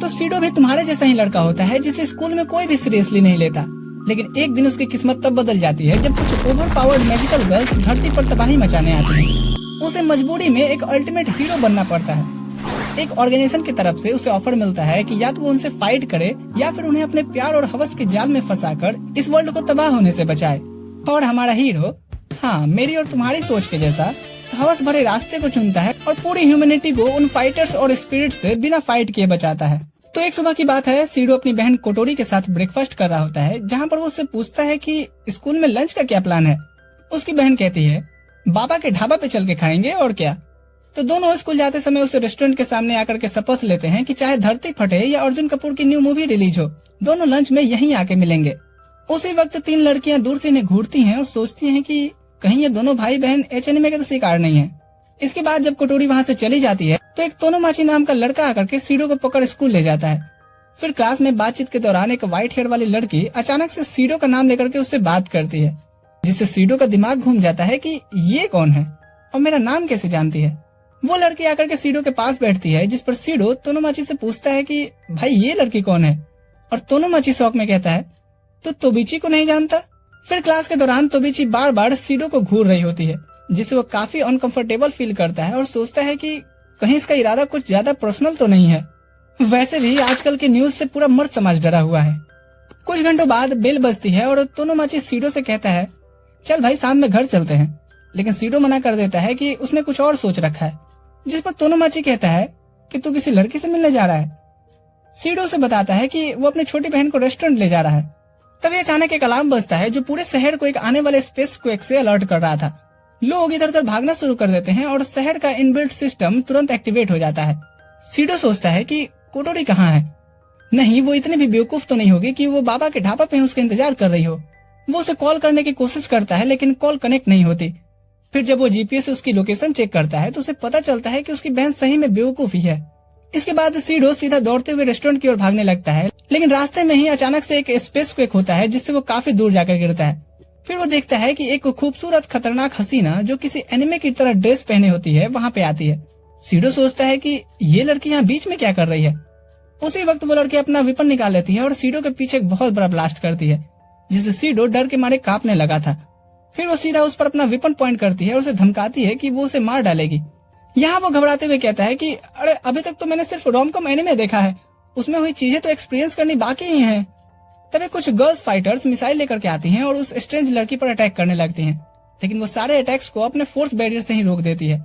SIDO भी तुम्हारे जैसा ही लड़का होता है जिसे स्कूल में कोई भी सीरियसली नहीं लेता। लेकिन एक दिन उसकी किस्मत तब बदल जाती है जब कुछ ओवर पावर्ड मैजिकल गर्ल्स धरती पर तबाही मचाने आती हैं। उसे मजबूरी में एक अल्टीमेट हीरो बनना पड़ता है। एक ऑर्गेनाइजेशन की तरफ से उसे ऑफर मिलता है कि या तो वो उनसे फाइट करे या फिर उन्हें अपने प्यार और हवस के जाल में फंसाकर इस वर्ल्ड को तबाह होने से बचाए। और हमारा हीरो, हाँ, मेरी और तुम्हारी सोच के जैसा हवस भरे रास्ते को चुनता है और पूरी ह्यूमैनिटी को उन फाइटर्स और स्पिरिट से बिना फाइट किए बचाता है। तो एक सुबह की बात है, सीडो अपनी बहन कोटोरी के साथ ब्रेकफास्ट कर रहा होता है, जहाँ पर वो उससे पूछता है कि स्कूल में लंच का क्या प्लान है। उसकी बहन कहती है बाबा के ढाबा पे चल के खाएंगे और क्या। तो दोनों स्कूल जाते समय उस रेस्टोरेंट के सामने आकर के शपथ लेते हैं कि चाहे धरती फटे या अर्जुन कपूर की न्यू मूवी रिलीज हो, दोनों लंच में यहीं आके मिलेंगे। उसी वक्त 3 लड़कियां दूर से इन्हें घूरती हैं और सोचती हैं कि कहीं ये दोनों भाई बहन एचएनएम के तो शिकार नहीं है। इसके बाद जब कोटोरी वहाँ से चली जाती है तो एक तोनोमाची नाम का लड़का आकर के सीडो को पकड़ स्कूल ले जाता है। फिर क्लास में बातचीत के दौरान एक व्हाइट हेयर वाली लड़की अचानक से सीडो का नाम लेकर के उससे बात करती है, जिससे सीडो का दिमाग घूम जाता है कि ये कौन है और मेरा नाम कैसे जानती है। वो लड़की आकर के सीडो के पास बैठती है, जिस पर सीडो तोनोमाची से पूछता है कि भाई ये लड़की कौन है, और तोनोमाची शौक में कहता है तो तोबिची को नहीं जानता। फिर क्लास के दौरान तोबिची बार बार सीडो को घूर रही होती है, जिससे वो काफी अनकंफर्टेबल फील करता है और सोचता है कि कहीं इसका इरादा कुछ ज्यादा पर्सनल तो नहीं है। वैसे भी आजकल के न्यूज से पूरा मर्द समाज डरा हुआ है। कुछ घंटों बाद बेल बजती है और तोनोमाची सीडो से कहता है चल भाई शाम में घर चलते हैं, लेकिन सीडो मना कर देता है कि उसने कुछ और सोच रखा है, जिस पर तोनोमाची कहता है कि तू किसी लड़की से मिलने जा रहा है। सीडो से बताता है कि वो अपनी छोटी बहन को रेस्टोरेंट ले जा रहा है। तभी अचानक एक अलार्म बजता है जो पूरे शहर को एक आने वाले स्पेस क्वेक से अलर्ट कर रहा था। लोग इधर उधर भागना शुरू कर देते हैं और शहर का इनबिल्ट सिस्टम तुरंत एक्टिवेट हो जाता है। सीडो सोचता है कि कोटोरी कहाँ है। नहीं, वो इतनी भी बेवकूफ तो नहीं होगी कि वो बाबा के ढाबा पे उसका इंतजार कर रही हो। वो उसे कॉल करने की कोशिश करता है लेकिन कॉल कनेक्ट नहीं होती। फिर जब वो जीपीएस से उसकी लोकेशन चेक करता है तो उसे पता चलता है कि उसकी बहन सही में बेवकूफ ही है। इसके बाद सीडो सीधा दौड़ते हुए रेस्टोरेंट की ओर भागने लगता है, लेकिन रास्ते में ही अचानक से एक स्पेस क्वेक होता है, जिससे वो काफी दूर जाकर गिरता है। फिर वो देखता है कि एक खूबसूरत खतरनाक हसीना जो किसी एनिमे की तरह ड्रेस पहने होती है वहाँ पे आती है। सीडो सोचता है कि ये लड़की यहाँ बीच में क्या कर रही है। उसी वक्त वो लड़की अपना वेपन निकाल लेती है और सीडो के पीछे एक बहुत बड़ा ब्लास्ट करती है, जिससे सीडो डर के मारे कांपने लगा था। फिर वो सीधा उस पर अपना वेपन पॉइंट करती है और उसे धमकाती है कि वो उसे मार डालेगी। यहाँ वो घबराते हुए कहता है कि अरे अभी तक तो मैंने सिर्फ रोमकॉम एनिमे देखा है, उसमें हुई चीजें तो एक्सपीरियंस करनी बाकी ही है। तभी कुछ गर्ल्स फाइटर्स मिसाइल लेकर के आती हैं और उस स्ट्रेंज लड़की पर अटैक करने लगती हैं, लेकिन वो सारे अटैक्स को अपने फोर्स बैरियर से ही रोक देती है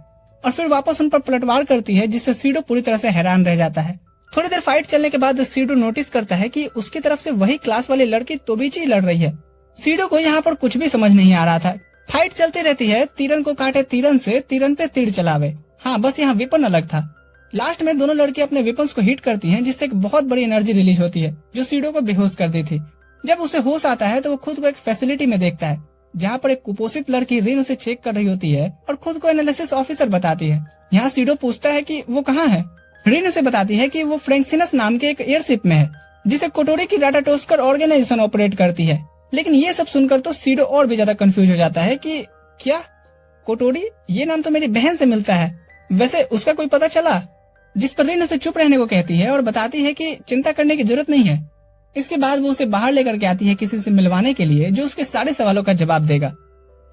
और फिर वापस उन पर पलटवार करती है, जिससे सीडो पूरी तरह से हैरान रह जाता है। थोड़ी देर फाइट चलने के बाद सीडो नोटिस करता है कि उसकी तरफ से वही क्लास वाली लड़की तोबिची लड़ रही है। सीडो को यहाँ पर कुछ भी समझ नहीं आ रहा था। फाइट चलती रहती है, तीरन को काटे तीरन से, तीरन पे तीर चलावे। हाँ, बस यहाँ वेपन अलग था। लास्ट में दोनों लड़की अपने वेपन्स को हिट करती हैं, जिससे एक बहुत बड़ी एनर्जी रिलीज होती है जो सीडो को बेहोश कर दी थी। जब उसे होश आता है तो वो खुद को एक फैसिलिटी में देखता है, जहाँ पर एक कुपोषित लड़की रिन उसे चेक कर रही होती है और खुद को एनालिसिस ऑफिसर बताती है। यहाँ सीडो पूछता है कि वो कहाँ है। रिन उसे बताती है कि वो फ्रैंक्सिनस नाम के एक एयरशिप में है, जिसे कोटोरी की राटाटोस्कर ऑर्गेनाइजेशन ऑपरेट करती है। लेकिन ये सब सुनकर तो सीडो और भी ज्यादा कंफ्यूज हो जाता है कि क्या कोटोरी, ये नाम तो मेरी बहन से मिलता है, वैसे उसका कोई पता चला। जिस पर रिन उसे चुप रहने को कहती है और बताती है कि चिंता करने की जरूरत नहीं है। इसके बाद वो उसे बाहर लेकर के आती है किसी से मिलवाने के लिए जो उसके सारे सवालों का जवाब देगा।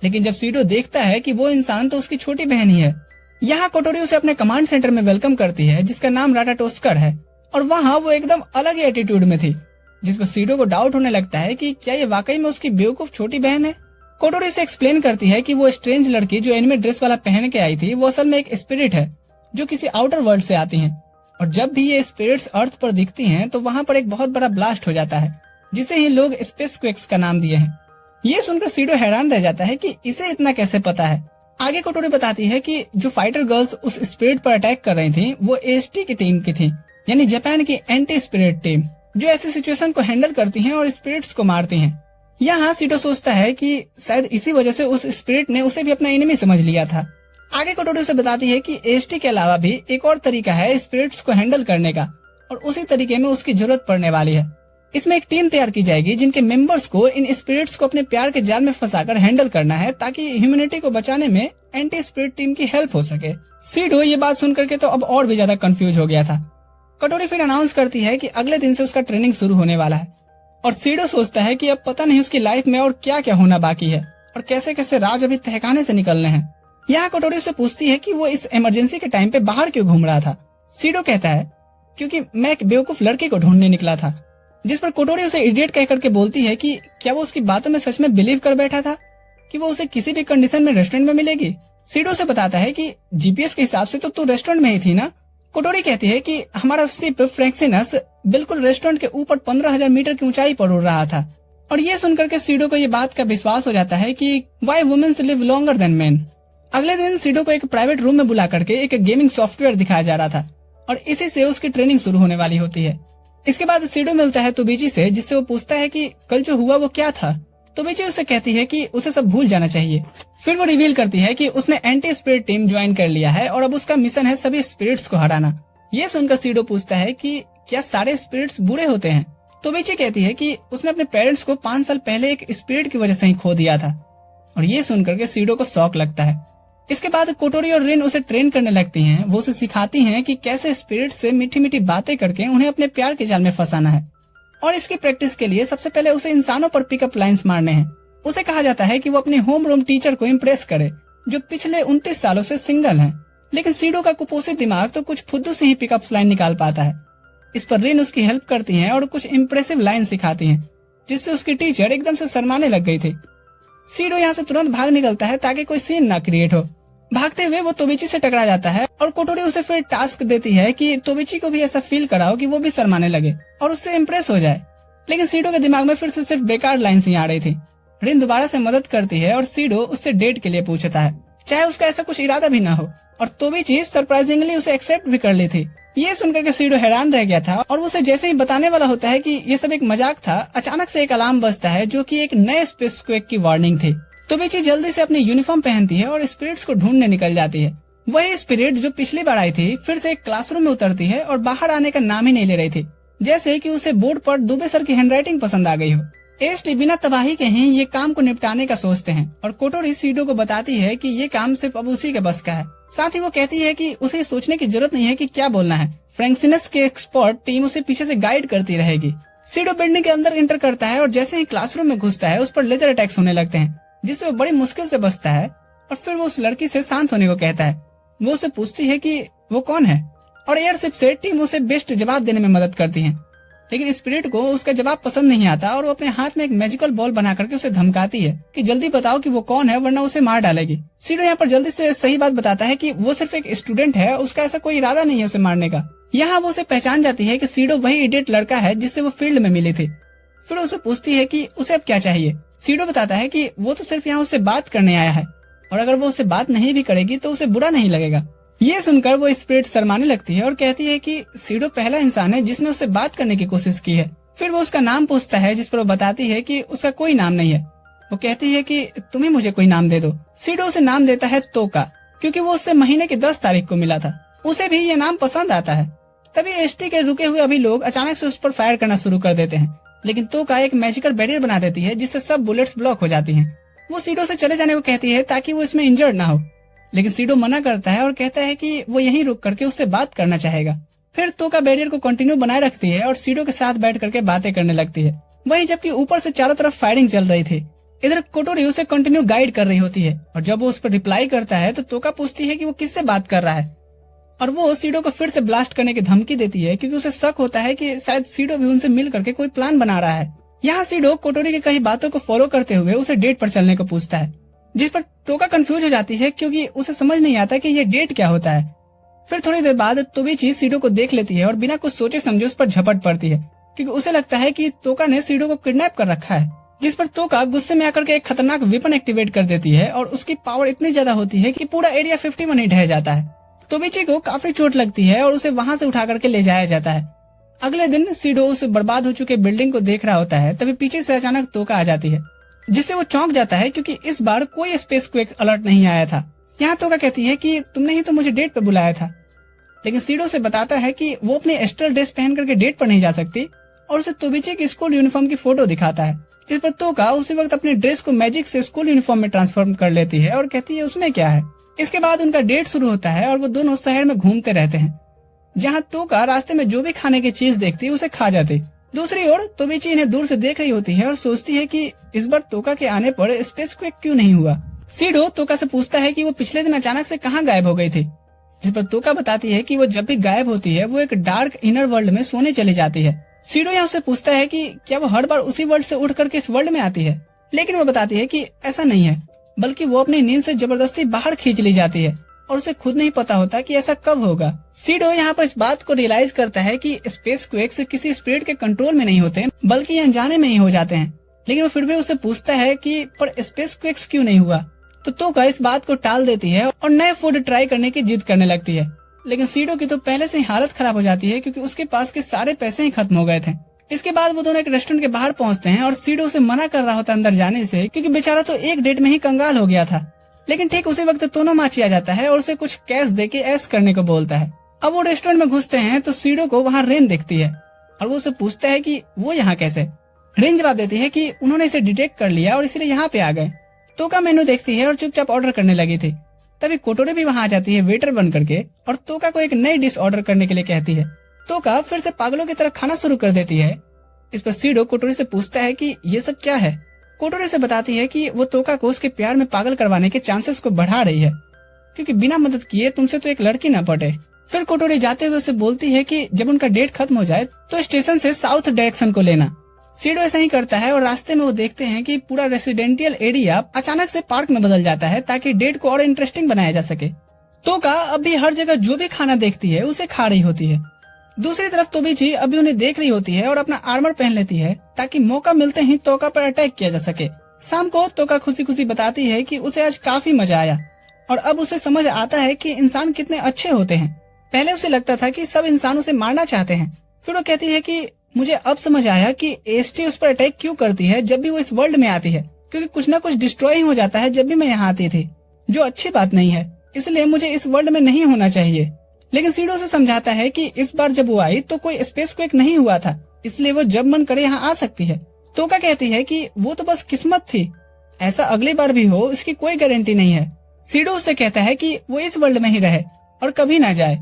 लेकिन जब सीडो देखता है कि वो इंसान तो उसकी छोटी बहन ही है। यहाँ कोटोरी उसे अपने कमांड सेंटर में वेलकम करती है, जिसका नाम राटाटोस्कर है, और वहाँ वो एकदम अलग ही एटीट्यूड में थी, जिस पर सीडो को डाउट होने लगता है कि क्या ये वाकई में उसकी बेवकूफ छोटी बहन है। कोटोरी से एक्सप्लेन करती है कि वो स्ट्रेंज लड़की जो एनिमे ड्रेस वाला पहन के आई थी वो असल में एक स्पिरिट है जो किसी आउटर वर्ल्ड से आती हैं, और जब भी ये स्पिरिट्स अर्थ पर दिखती हैं तो वहाँ पर एक बहुत बड़ा ब्लास्ट हो जाता है, जिसे ही लोग स्पेस क्वेक्स का नाम दिए हैं। ये सुनकर सीडो हैरान रह जाता है कि इसे इतना कैसे पता है। आगे कोटोरी बताती है कि जो फाइटर गर्ल्स उस स्पिरिट पर अटैक कर रही थी वो एएसटी की टीम की थी, यानी जापान की एंटी स्पिरिट टीम, जो ऐसी सिचुएशन को हैंडल करती हैं और स्पिरिट्स को मारती हैं। यहाँ सीडो सोचता है कि शायद इसी वजह से उस स्पिरिट ने उसे भी अपना एनिमी समझ लिया था। आगे कोटोरी उसे बताती है कि एएसटी के अलावा भी एक और तरीका है स्पिरिट्स को हैंडल करने का, और उसी तरीके में उसकी जरूरत पड़ने वाली है। इसमें एक टीम तैयार की जाएगी जिनके मेंबर्स को इन स्पिरिट्स को अपने प्यार के जाल में फंसाकर हैंडल करना है, ताकि ह्यूमैनिटी को बचाने में एंटी स्पिरिट टीम की हेल्प हो सके। सीडो ये बात सुन करके तो अब और भी ज्यादा कंफ्यूज हो गया था। कटोरी फिर अनाउंस करती है कि अगले दिन से उसका ट्रेनिंग शुरू होने वाला है और सीडो सोचता है कि अब पता नहीं उसकी लाइफ में और क्या क्या होना बाकी है और कैसे कैसे राज अभी तहखाने से निकलने हैं। यहाँ कटोरी उससे पूछती है कि वो इस इमरजेंसी के टाइम पे बाहर क्यों घूम रहा था। सीडो कहता है क्योंकि मैं एक बेवकूफ लड़की को ढूंढने निकला था, जिस पर कटोरी उसे इडियट कह करके बोलती है कि क्या वो उसकी बातों में सच में बिलीव कर बैठा था कि वो उसे किसी भी कंडीशन में रेस्टोरेंट में मिलेगी। सीडो से बताता है कि जीपीएस के हिसाब से तो तू रेस्टोरेंट में ही थी ना। कटोरी कहती है कि हमारा शिप फ्रैक्सिनस बिल्कुल रेस्टोरेंट के ऊपर 15,000 मीटर की ऊंचाई पर उड़ रहा था। और ये सुनकर के सीडो को ये बात का विश्वास हो जाता है कि why women's live longer than men. अगले दिन सीडो को एक प्राइवेट रूम में बुला करके एक गेमिंग सॉफ्टवेयर दिखाया जा रहा था और इसी से उसकी ट्रेनिंग शुरू होने वाली होती है। इसके बाद सीडो मिलता है तोबीची से, जिससे वो पूछता है कि कल जो हुआ वो क्या था। तोबीची उसे कहती है कि उसे सब भूल जाना चाहिए। फिर वो रिवील करती है कि उसने एंटी स्पिरिट टीम ज्वाइन कर लिया है और अब उसका मिशन है सभी स्पिरिट्स को हराना। ये सुनकर सीडो पूछता है कि क्या सारे स्पिरिट्स बुरे होते हैं। तोबीची कहती है कि उसने अपने पेरेंट्स को 5 साल पहले एक स्पिरिट की वजह से ही खो दिया था। और ये सुनकर के सीडो को शौक लगता है। इसके बाद कोटोरी और रिन उसे ट्रेन करने लगती हैं। वो उसे सिखाती हैं कि कैसे स्पिरिट से मीठी मीठी बातें करके उन्हें अपने प्यार के जाल में फंसाना है। और इसकी प्रैक्टिस के लिए सबसे पहले उसे इंसानों पर पिकअप लाइंस मारने हैं। उसे कहा जाता है कि वो अपने होम रूम टीचर को इम्प्रेस करे, जो पिछले 29 सालों से सिंगल हैं। लेकिन सीडो का कुपोषित दिमाग तो कुछ फुद्दू से ही पिकअप लाइन निकाल पाता है। इस पर रिन उसकी हेल्प करती हैं और कुछ इम्प्रेसिव लाइन सिखाती हैं, जिससे उसकी टीचर एकदम से शर्माने लग गई थी। सीडो यहाँ से तुरंत भाग निकलता है ताकि कोई सीन ना क्रिएट हो। भागते हुए वो तोबीची से टकरा जाता है और कोटोरी उसे फिर टास्क देती है कि तोबीची को भी ऐसा फील कराओ कि वो भी शर्माने लगे और उससे इम्प्रेस हो जाए। लेकिन सीडो के दिमाग में फिर से सिर्फ बेकार लाइन्स ही आ रही थी। रिन दोबारा से मदद करती है और सीडो उससे डेट के लिए पूछता है, चाहे उसका ऐसा कुछ इरादा भी ना हो। और तोबीची सरप्राइजिंगली उसे एक्सेप्ट भी कर ली थी। ये सुनकर के सीडो हैरान रह गया था और उसे जैसे ही बताने वाला होता है कि ये सब एक मजाक था, अचानक से एक अलार्म बजता है जो कि एक नए स्पेस क्वेक की वार्निंग थी। तोबीची जल्दी से अपनी यूनिफॉर्म पहनती है और स्पिरिट्स को ढूंढने निकल जाती है। वही स्पिरिट जो पिछली बार आई थी फिर से एक क्लासरूम में उतरती है और बाहर आने का नाम ही नहीं ले रही थी, जैसे कि उसे बोर्ड पर दुबे सर की हैंडराइटिंग पसंद आ गई हो। एसटी बिना तबाही के ही ये काम को निपटाने का सोचते हैं और कोटोरी सीडो को बताती है कि ये काम सिर्फ अब उसी के बस का है। साथ ही वो कहती है कि उसे सोचने की जरूरत नहीं है कि क्या बोलना है। फ्रैंक्सिनस के एक्सपर्ट टीम उसे पीछे से गाइड करती रहेगी। सीडो बिल्डिंग के अंदर एंटर करता है और जैसे ही क्लासरूम में घुसता है उस पर लेजर अटैक्स होने लगते हैं, जिससे वो बड़ी मुश्किल से बचता है। और फिर वो उस लड़की से शांत होने को कहता है। वो उसे पूछती है कि वो कौन है और एयरशिप से टीम उसे बेस्ट जवाब देने में मदद करती है। लेकिन स्पिरिट को उसका जवाब पसंद नहीं आता और वो अपने हाथ में एक मैजिकल बॉल बना करके उसे धमकाती है कि जल्दी बताओ कि वो कौन है वरना उसे मार डालेगी। सीडो यहाँ पर जल्दी से सही बात बताता है कि वो सिर्फ एक स्टूडेंट है, उसका ऐसा कोई इरादा नहीं है उसे मारने का। यहाँ वो उसे पहचान जाती है कि सीडो वही इडियट लड़का है जिससे वो फील्ड में मिली थी। फिर उसे पूछती है कि उसे अब क्या चाहिए। सीडो बताता है कि वो तो सिर्फ यहाँ उससे बात करने आया है और अगर वो उससे बात नहीं भी करेगी तो उसे बुरा नहीं लगेगा। ये सुनकर वो स्पिरिट शर्माने लगती है और कहती है कि सीडो पहला इंसान है जिसने उससे बात करने की कोशिश की है। फिर वो उसका नाम पूछता है, जिस पर वो बताती है कि उसका कोई नाम नहीं है। वो कहती है कि तुम ही मुझे कोई नाम दे दो। सीडो उसे नाम देता है तोका, क्योंकि वो उससे महीने की 10 तारीख को मिला था। उसे भी ये नाम पसंद आता है। तभी एसटी के रुके हुए अभी लोग अचानक से उस पर फायर करना शुरू कर देते हैं, लेकिन तोका एक मैजिकल बैरियर बना देती है जिससे सब बुलेट्स ब्लॉक हो जाती हैं। वो सीडो से चले जाने को कहती है ताकि वो इसमें इंजर्ड ना हो, लेकिन सीडो मना करता है और कहता है कि वो यहीं रुक करके उससे बात करना चाहेगा। फिर तोका बैरियर को कंटिन्यू बनाए रखती है और सीडो के साथ बैठ करके बातें करने लगती है। वहीं जबकि ऊपर से चारों तरफ फायरिंग चल रही थी, इधर कोटोरी उसे कंटिन्यू गाइड कर रही होती है। और जब वो उस पर रिप्लाई करता है तो तोका पूछती है कि वो किससे बात कर रहा है और वो सीडो को फिर से ब्लास्ट करने की धमकी देती है, क्योंकि उसे शक होता है कि शायद सीडो भी उनसे मिल करके कोई प्लान बना रहा है। यहाँ सीडो कोटोरी की कई बातों को फॉलो करते हुए उसे डेट पर चलने को पूछता है, जिस पर तोका कंफ्यूज हो जाती है क्योंकि उसे समझ नहीं आता कि ये डेट क्या होता है। फिर थोड़ी देर बाद तोबीची सीडो को देख लेती है और बिना कुछ सोचे समझे उस पर झपट पड़ती है, क्योंकि उसे लगता है कि तोका ने सीडो को किडनैप कर रखा है। जिस पर तोका गुस्से में आकर के एक खतरनाक वेपन एक्टिवेट कर देती है और उसकी पावर इतनी ज्यादा होती है कि पूरा एरिया 51 ही ढह जाता है। तोबीची को काफी चोट लगती है और उसे वहाँ से उठा करके ले जाया जाता है। अगले दिन सीडो उस बर्बाद हो चुके बिल्डिंग को देख रहा होता है, तभी पीछे से अचानक तोका आ जाती है, जिससे वो चौंक जाता है क्योंकि इस बार कोई स्पेस क्वेक अलर्ट नहीं आया था। यहाँ तोका कहती है कि तुमने ही तो मुझे डेट पे बुलाया था, लेकिन सीडो से बताता है कि वो अपनी एस्ट्रल ड्रेस पहन करके डेट पर नहीं जा सकती और उसे तोबीची की स्कूल यूनिफॉर्म की फोटो दिखाता है, जिस पर तोका उसी वक्त अपने ड्रेस को मैजिक से स्कूल यूनिफॉर्म में ट्रांसफॉर्म कर लेती है और कहती है उसमें क्या है। इसके बाद उनका डेट शुरू होता है और वो दोनों शहर में घूमते रहते हैं। जहाँ टोका रास्ते में जो भी खाने की चीज देखती उसे खा जाती। दूसरी ओर तोबिची इन्हें दूर से देख रही होती है और सोचती है कि इस बार टोका के आने पर स्पेस क्वेक क्यों नहीं हुआ। सीडो टोका से पूछता है कि वो पिछले दिन अचानक से कहाँ गायब हो गई थी, जिस पर टोका बताती है कि वो जब भी गायब होती है वो एक डार्क इनर वर्ल्ड में सोने चली जाती है। सीडो यहाँ उससे पूछता है कि क्या वो हर बार उसी वर्ल्ड से उठ करके इस वर्ल्ड में आती है, लेकिन वो बताती है कि ऐसा नहीं है, बल्कि वो अपनी नींद से जबरदस्ती बाहर खींच ली जाती है और उसे खुद नहीं पता होता कि ऐसा कब होगा। सीडो यहाँ पर इस बात को रियलाइज करता है कि स्पेस क्वेक्स किसी स्पिरिट के कंट्रोल में नहीं होते, बल्कि अनजाने में ही हो जाते हैं। लेकिन वो फिर भी उससे पूछता है कि पर स्पेस क्वेक्स क्यों नहीं हुआ, तो टोका इस बात को टाल देती है और नए फूड ट्राई करने की जिद करने लगती है। लेकिन सीडो की तो पहले से ही हालत खराब हो जाती है क्योंकि उसके पास के सारे पैसे ही खत्म हो गए थे। इसके बाद वो दोनों एक रेस्टोरेंट के बाहर पहुंचते हैं और सीडो उसे मना कर रहा होता है अंदर जाने से, क्योंकि बेचारा तो एक डेट में ही कंगाल हो गया था। लेकिन ठीक उसी वक्त तोनोमाची आ जाता है और उसे कुछ कैश देके ऐश करने को बोलता है। अब वो रेस्टोरेंट में घुसते हैं तो सीडो को वहाँ रेन दिखती है और वो उसे पूछता है कि वो यहाँ कैसे। रेन जवाब देती है कि उन्होंने इसे डिटेक्ट कर लिया और इसलिए यहाँ पे आ गए। टोका मेनू देखती है और चुपचाप ऑर्डर करने लगी थी। तभी कोटोरी भी वहाँ आ जाती है वेटर बन करके और टोका को एक नई डिश ऑर्डर करने के लिए कहती है। टोका फिर से पागलों की तरह खाना शुरू कर देती है। इस पर सीडो कोटोरी से पूछता है कि ये सब क्या है। कोटोरी से बताती है कि वो टोका को उसके प्यार में पागल करवाने के चांसेस को बढ़ा रही है, क्योंकि बिना मदद किए तुमसे तो एक लड़की न पटे। फिर कोटोरी जाते हुए उसे बोलती है कि जब उनका डेट खत्म हो जाए तो स्टेशन से साउथ डायरेक्शन को लेना। सीडो ऐसा ही करता है और रास्ते में वो देखते हैं कि पूरा रेसिडेंशियल एरिया अचानक से पार्क में बदल जाता है ताकि डेट को और इंटरेस्टिंग बनाया जा सके। टोका अभी हर जगह जो भी खाना देखती है उसे खा रही होती है। दूसरी तरफ तोबिची अभी उन्हें देख रही होती है और अपना आर्मर पहन लेती है ताकि मौका मिलते ही टोका पर अटैक किया जा सके। शाम को टोका खुशी खुशी बताती है कि उसे आज काफी मजा आया और अब उसे समझ आता है कि इंसान कितने अच्छे होते हैं। पहले उसे लगता था कि सब इंसान उसे मारना चाहते हैं। फिर वो कहती है कि मुझे अब समझ आया कि एसटी उस पर अटैक क्यों करती है जब भी वो इस वर्ल्ड में आती है, क्योंकि कुछ न कुछ डिस्ट्रॉय ही हो जाता है जब भी मैं यहाँ आती थी, जो अच्छी बात नहीं है। इसलिए मुझे इस वर्ल्ड में नहीं होना चाहिए। लेकिन सीडो से समझाता है कि इस बार जब वो आई तो कोई स्पेस क्वेक नहीं हुआ था, इसलिए वो जब मन करे यहाँ आ सकती है। टोका कहती है कि वो तो बस किस्मत थी, ऐसा अगली बार भी हो इसकी कोई गारंटी नहीं है। सीडो उससे कहता है कि वो इस वर्ल्ड में ही रहे और कभी ना जाए,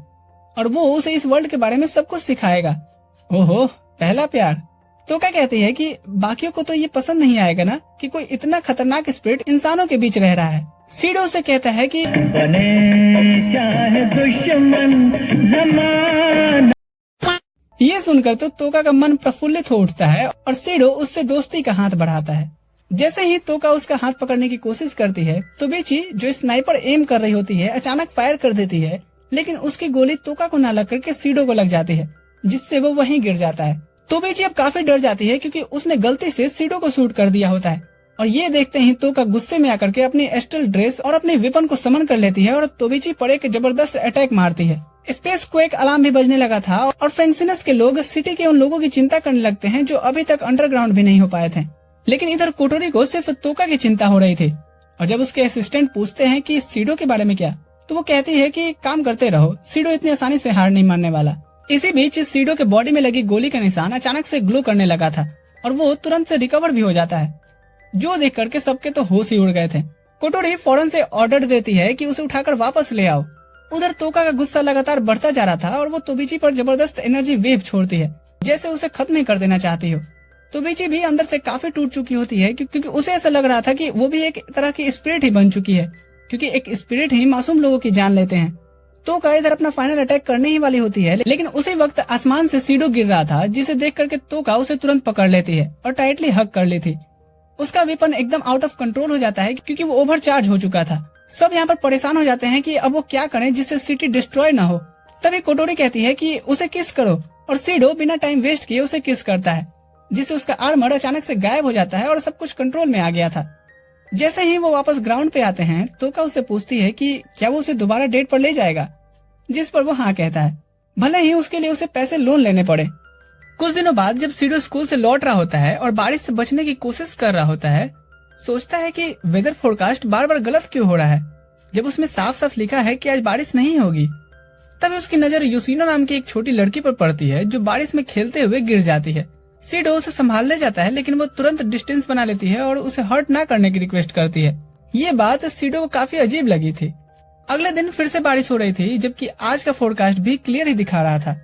और वो उसे इस वर्ल्ड के बारे में सब कुछ सिखाएगा। ओहो, पहला प्यार। टोका कहती है कि बाकियों को तो ये पसंद नहीं आएगा ना कि कोई इतना खतरनाक स्पिरिट इंसानों के बीच रह रहा है। सीडो से कहता है कि बने चाहे दुश्मन ज़माना। ये सुनकर तो टोका का मन प्रफुल्लित हो उठता है और सीडो उससे दोस्ती का हाथ बढ़ाता है। जैसे ही टोका उसका हाथ पकड़ने की कोशिश करती है तो बीची जो स्नाइपर एम कर रही होती है अचानक फायर कर देती है, लेकिन उसकी गोली टोका को न लग करके सीडो को लग जाती है, जिससे वो वहीं गिर जाता है। तोबिची अब काफी डर जाती है क्योंकि उसने गलती से सीडो को शूट कर दिया होता है, और ये देखते ही टोका गुस्से में आकर के अपनी एस्टल ड्रेस और अपने वेपन को समन कर लेती है और तोबिची पर एक जबरदस्त अटैक मारती है। स्पेस क्वेक अलार्म भी बजने लगा था और फ्रैंक्सिनस के लोग सिटी के उन लोगों की चिंता करने लगते हैं जो अभी तक अंडरग्राउंड भी नहीं हो पाए थे। लेकिन इधर कोटोरी को सिर्फ टोका की चिंता हो रही थी, और जब उसके असिस्टेंट पूछते हैं कि सीडो के बारे में क्या, तो वो कहती है कि काम करते रहो, सीडो इतनी आसानी से हार नहीं मानने वाला। इसी बीच सीडो के बॉडी में लगी गोली का निशान अचानक से ग्लो करने लगा था और वो तुरंत से रिकवर भी हो जाता है, जो देख करके सबके तो होश ही उड़ गए थे। कोटोरी फौरन से ऑर्डर देती है कि उसे उठाकर वापस ले आओ। उधर टोका का गुस्सा लगातार बढ़ता जा रहा था और वो तोबिची पर जबरदस्त एनर्जी वेव छोड़ती है, जैसे उसे खत्म ही कर देना चाहती हो। तोबिची भी अंदर से काफी टूट चुकी होती है क्योंकि उसे ऐसा लग रहा था कि वो भी एक तरह की स्पिरिट ही बन चुकी है, क्योंकि एक स्पिरिट ही मासूम लोगों की जान लेते हैं। टोका इधर अपना फाइनल अटैक करने ही वाली होती है, लेकिन उसी वक्त आसमान से सीडो गिर रहा था, जिसे देख करके टोका उसे तुरंत पकड़ लेती है और टाइटली हग कर ली थी। उसका वेपन एकदम आउट ऑफ कंट्रोल हो जाता है क्योंकि वो ओवरचार्ज हो चुका था। सब यहाँ पर परेशान हो जाते हैं कि अब वो क्या करें जिससे सिटी डिस्ट्रॉय न हो। तभी कोटोरी कहती है कि उसे किस करो, और सीडो बिना टाइम वेस्ट किए उसे किस करता है, जिससे उसका आर्मर अचानक से गायब हो जाता है और सब कुछ कंट्रोल में आ गया था। जैसे ही वो वापस ग्राउंड पे आते हैं, टोका उससे पूछती है कि क्या वो उसे दोबारा डेट पर ले जाएगा, जिस पर वो हाँ कहता है, भले ही उसके लिए उसे पैसे लोन लेने पड़े। कुछ दिनों बाद जब सीडो स्कूल से लौट रहा होता है और बारिश से बचने की कोशिश कर रहा होता है, सोचता है कि वेदर फोरकास्ट बार बार गलत क्यों हो रहा है जब उसमें साफ साफ लिखा है कि आज बारिश नहीं होगी। तभी उसकी नजर यूसिनो नाम की एक छोटी लड़की पर पड़ती है जो बारिश में खेलते हुए गिर जाती है। सीडो उसे संभालने जाता है, लेकिन वो तुरंत डिस्टेंस बना लेती है और उसे हर्ट ना करने की रिक्वेस्ट करती है। ये बात सीडो को काफी अजीब लगी थी। अगले दिन फिर से बारिश हो रही थी, जबकि आज का फोरकास्ट भी क्लियर ही दिखा रहा था।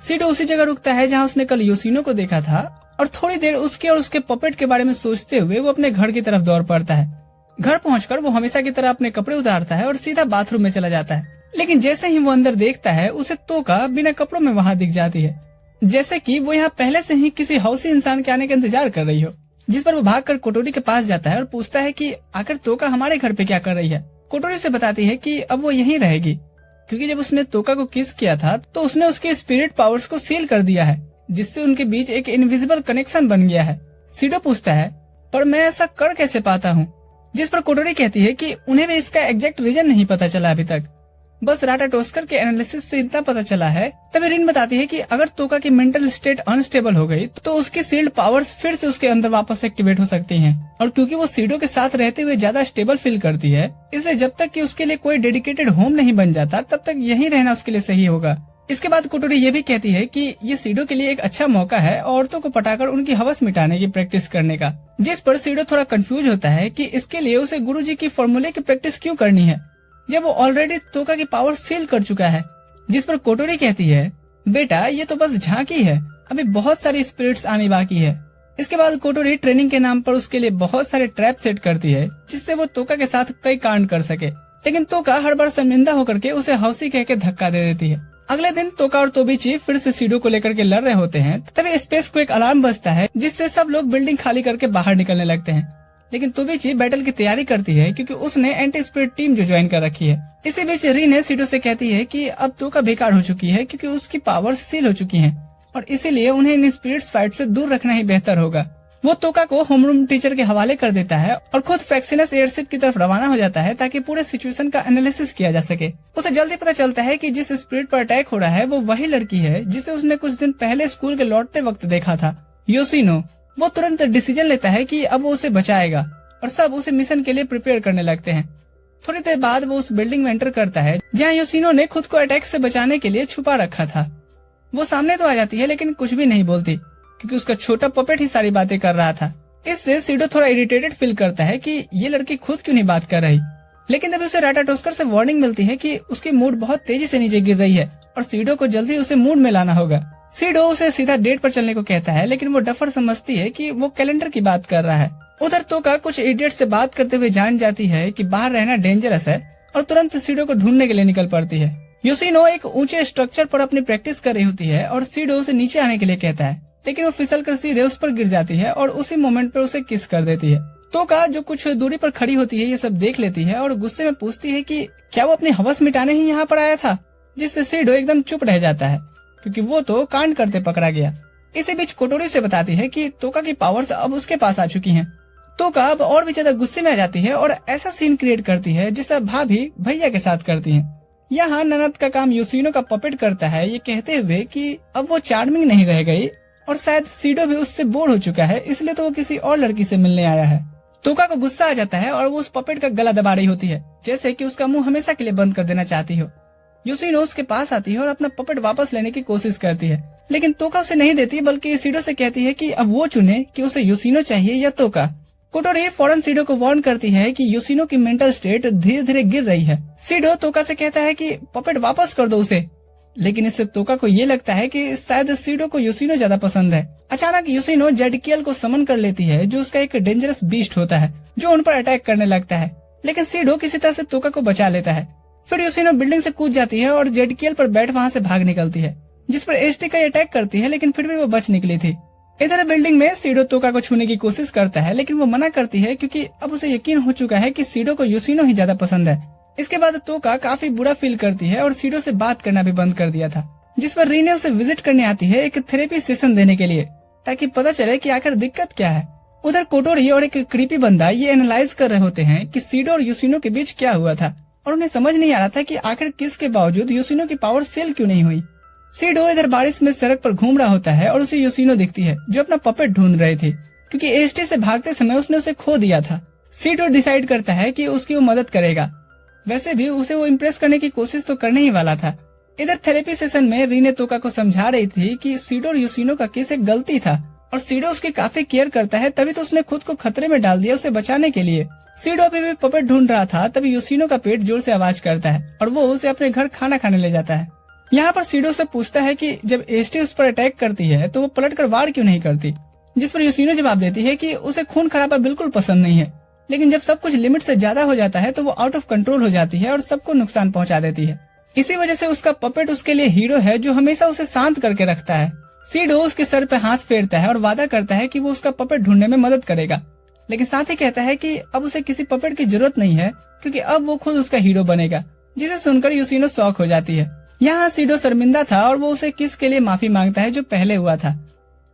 सीडो उसी जगह रुकता है जहाँ उसने कल योशिनो को देखा था और थोड़ी देर उसके और उसके पपेट के बारे में सोचते हुए वो अपने घर की तरफ दौड़ पड़ता है। घर पहुंचकर वो हमेशा की तरह अपने कपड़े उतारता है और सीधा बाथरूम में चला जाता है। लेकिन जैसे ही वो अंदर देखता है, उसे तोका बिना कपड़ों में वहाँ दिख जाती है, जैसे कि वो यहाँ पहले से ही किसी हौसी इंसान के आने का इंतजार कर रही हो। जिस पर वो भागकर कोटोरी के पास जाता है और पूछता है कि आखिर तोका हमारे घर पे क्या कर रही है। कोटोरी उसे बताती है कि अब वो यहीं रहेगी, क्योंकि जब उसने तोका को किस किया था तो उसने उसके स्पिरिट पावर्स को सील कर दिया है, जिससे उनके बीच एक इनविजिबल कनेक्शन बन गया है। सीडो पूछता है, पर मैं ऐसा कर कैसे पाता हूँ? जिस पर कोटोरी कहती है कि उन्हें भी इसका एग्जैक्ट रीजन नहीं पता चला अभी तक, बस राटाटोस्कर के एनालिसिस से इतना पता चला है। तभी रिन बताती है कि अगर तोका की मेंटल स्टेट अनस्टेबल हो गई तो उसकी सील्ड पावर्स फिर से उसके अंदर वापस एक्टिवेट हो सकती हैं। और क्योंकि वो सीडो के साथ रहते हुए ज्यादा स्टेबल फील करती है, इसलिए जब तक कि उसके लिए कोई डेडिकेटेड होम नहीं बन जाता तब तक यहीं रहना उसके लिए सही होगा। इसके बाद कोटोरी ये भी कहती है कि ये सीडो के लिए एक अच्छा मौका है औरतों को पटाकर उनकी हवस मिटाने की प्रैक्टिस करने का। जिस पर सीडो थोड़ा कंफ्यूज होता है कि इसके लिए उसे गुरुजी की फॉर्मूले की प्रैक्टिस क्यों करनी है, जब वो ऑलरेडी तोका की पावर सील कर चुका है। जिस पर कोटोरी कहती है, बेटा ये तो बस झांकी है, अभी बहुत सारी स्पिरिट्स आनी बाकी है। इसके बाद कोटोरी ट्रेनिंग के नाम पर उसके लिए बहुत सारे ट्रैप सेट करती है, जिससे वो तोका के साथ कई कांड कर सके। लेकिन तोका हर बार शर्मिंदा होकर के उसे हौसी कह के धक्का दे देती है। अगले दिन तोका और तोबिची फिर से सीडो को लेकर के लड़ रहे होते हैं। तभी स्पेस को एक अलार्म बजता है, जिससे सब लोग बिल्डिंग खाली करके बाहर निकलने लगते हैं। लेकिन तोबिची बैटल की तैयारी करती है, क्योंकि उसने एंटी स्पिरिट टीम जो ज्वाइन कर रखी है। इसी बीच रीने सीडो से कहती है कि अब तोका बेकार हो चुकी है, क्योंकि उसकी पावर्स सील हो चुकी हैं और इसीलिए उन्हें इन स्पिरिट्स फाइट से दूर रखना ही बेहतर होगा। वो तोका को होमरूम टीचर के हवाले कर देता है और खुद फैक्सिनस एयरशिप की तरफ रवाना हो जाता है, ताकि पूरे सिचुएशन का एनालिसिस किया जा सके। उसे जल्दी पता चलता है कि जिस स्पिरिट पर अटैक हो रहा है वो वही लड़की है जिसे उसने कुछ दिन पहले स्कूल के लौटते वक्त देखा था, योशिनो। वो तुरंत डिसीजन लेता है कि अब वो उसे बचाएगा और सब उसे मिशन के लिए प्रिपेयर करने लगते हैं। थोड़ी देर बाद वो उस बिल्डिंग में एंटर करता है जहाँ योशिनो ने खुद को अटैक से बचाने के लिए छुपा रखा था। वो सामने तो आ जाती है, लेकिन कुछ भी नहीं बोलती, क्योंकि उसका छोटा पपेट ही सारी बातें कर रहा था। इससे सीडो थोड़ा इरिटेटेड फील करता है कि ये लड़की खुद क्यों नहीं बात कर रही। लेकिन तभी उसे राटाटोस्कर से वार्निंग मिलती है कि उसकी मूड बहुत तेजी से नीचे गिर रही है और सीडो को जल्दी उसे मूड में लाना होगा। सीडो उसे सीधा डेट पर चलने को कहता है, लेकिन वो डफर समझती है कि वो कैलेंडर की बात कर रहा है। उधर तोका कुछ इडियट से बात करते हुए जान जाती है कि बाहर रहना डेंजरस है और तुरंत सीडो को ढूंढने के लिए निकल पड़ती है। योशिनो एक ऊंचे स्ट्रक्चर पर अपनी प्रैक्टिस कर रही होती है और सीडो उसे नीचे आने के लिए कहता है, लेकिन वो फिसल कर सीधे उस पर गिर जाती है और उसी मोमेंट पर उसे किस कर देती है। तोका जो कुछ दूरी पर खड़ी होती है ये सब देख लेती है और गुस्से में पूछती है कि क्या वो अपनी हवस मिटाने ही यहाँ पर आया था, जिससे सीडो एकदम चुप रह जाता है, क्योंकि वो तो कांड करते पकड़ा गया। इसी बीच कोटोरी से बताती है कि तोका की पावर्स अब उसके पास आ चुकी हैं। तोका अब और भी ज्यादा गुस्से में आ जाती है और ऐसा सीन क्रिएट करती है जिससे भाभी भैया के साथ करती हैं। यहाँ ननद का काम योशिनो का पपेट करता है, ये कहते हुए कि अब वो चार्मिंग नहीं रह गई और शायद सीडो भी उससे बोर हो चुका है, इसलिए तो वो किसी और लड़की से मिलने आया है। तोका को गुस्सा आ जाता है और वो उस पपेट का गला दबा रही होती है, जैसे कि उसका मुंह हमेशा के लिए बंद कर देना चाहती हो। योशिनो उसके पास आती है और अपना पपेट वापस लेने की कोशिश करती है, लेकिन तोका उसे नहीं देती, बल्कि सीडो से कहती है कि अब वो चुने कि उसे योशिनो चाहिए या तोका। कोटोरी फौरन सीडो को वार्न करती है कि योशिनो की मेंटल स्टेट धीरे धीरे गिर रही है। सीडो तोका से कहता है कि पपेट वापस कर दो उसे, लेकिन इससे तोका को ये लगता है कि शायद सीडो को योशिनो ज्यादा पसंद है। अचानक योशिनो जेडकियल को समन कर लेती है, जो उसका एक डेंजरस बीस्ट होता है जो उन पर अटैक करने लगता है, लेकिन सीडो किसी तरह से तोका को बचा लेता है। फिर योशिनो बिल्डिंग से कूद जाती है और जेडकियल पर बैठ वहाँ से भाग निकलती है, जिस पर एसटी का अटैक करती है, लेकिन फिर भी वो बच निकली थी। इधर बिल्डिंग में सीडो तोका को छूने की कोशिश करता है, लेकिन वो मना करती है, क्योंकि अब उसे यकीन हो चुका है कि सीडो को योशिनो ही ज्यादा पसंद है। इसके बाद तोका काफी बुरा फील करती है और सीडो से बात करना भी बंद कर दिया था, जिस पर रीने उसे विजिट करने आती है एक थेरेपी सेशन देने के लिए, ताकि पता चले कि आखिर दिक्कत क्या है। उधर कोटोरी और एक क्रीपी बंदा ये एनालाइज कर रहे होते हैं कि सीडो और योशिनो के बीच क्या हुआ था, और उन्हें समझ नहीं आ रहा था कि आखिर किस के बावजूद योशिनो की पावर सेल क्यों नहीं हुई। सीडो इधर बारिश में सड़क पर घूम रहा होता है और उसे योशिनो दिखती है, जो अपना पपेट ढूंढ रही थी, क्योंकि एसटी से भागते समय उसने उसे खो दिया था। सीडो डिसाइड करता है कि उसकी वो मदद करेगा, वैसे भी उसे वो इम्प्रेस करने की कोशिश तो करने ही वाला था। इधर थेरेपी सेशन में रीने तोका को समझा रही थी कि सीडो और योशिनो का केस एक गलती था और सीडो उसकी काफी केयर करता है, तभी तो उसने खुद को खतरे में डाल दिया उसे बचाने के लिए। सीडो अभी भी पपेट ढूंढ रहा था, तभी यूसिनो का पेट जोर से आवाज करता है और वो उसे अपने घर खाना खाने ले जाता है। यहाँ पर सीडो से पूछता है कि जब एसटी उस पर अटैक करती है तो वो पलटकर वार क्यों नहीं करती, जिस पर यूसिनो जवाब देती है कि उसे खून खराबा बिल्कुल पसंद नहीं है, लेकिन जब सब कुछ लिमिट से ज्यादा हो जाता है तो वो आउट ऑफ कंट्रोल हो जाती है और सबको नुकसान पहुंचा देती है। इसी वजह से उसका पपेट उसके लिए हीरो है जो हमेशा उसे शांत करके रखता है। सीडो उसके सर पे हाथ फेरता है और वादा करता है कि वो उसका पपेट ढूंढने में मदद करेगा, लेकिन साथ ही कहता है कि अब उसे किसी पपेट की जरूरत नहीं है क्योंकि अब वो खुद उसका हीरो बनेगा, जिसे सुनकर यूसिनो शॉक हो जाती है। यहाँ सीडो शर्मिंदा था और वो उसे किस के लिए माफी मांगता है जो पहले हुआ था,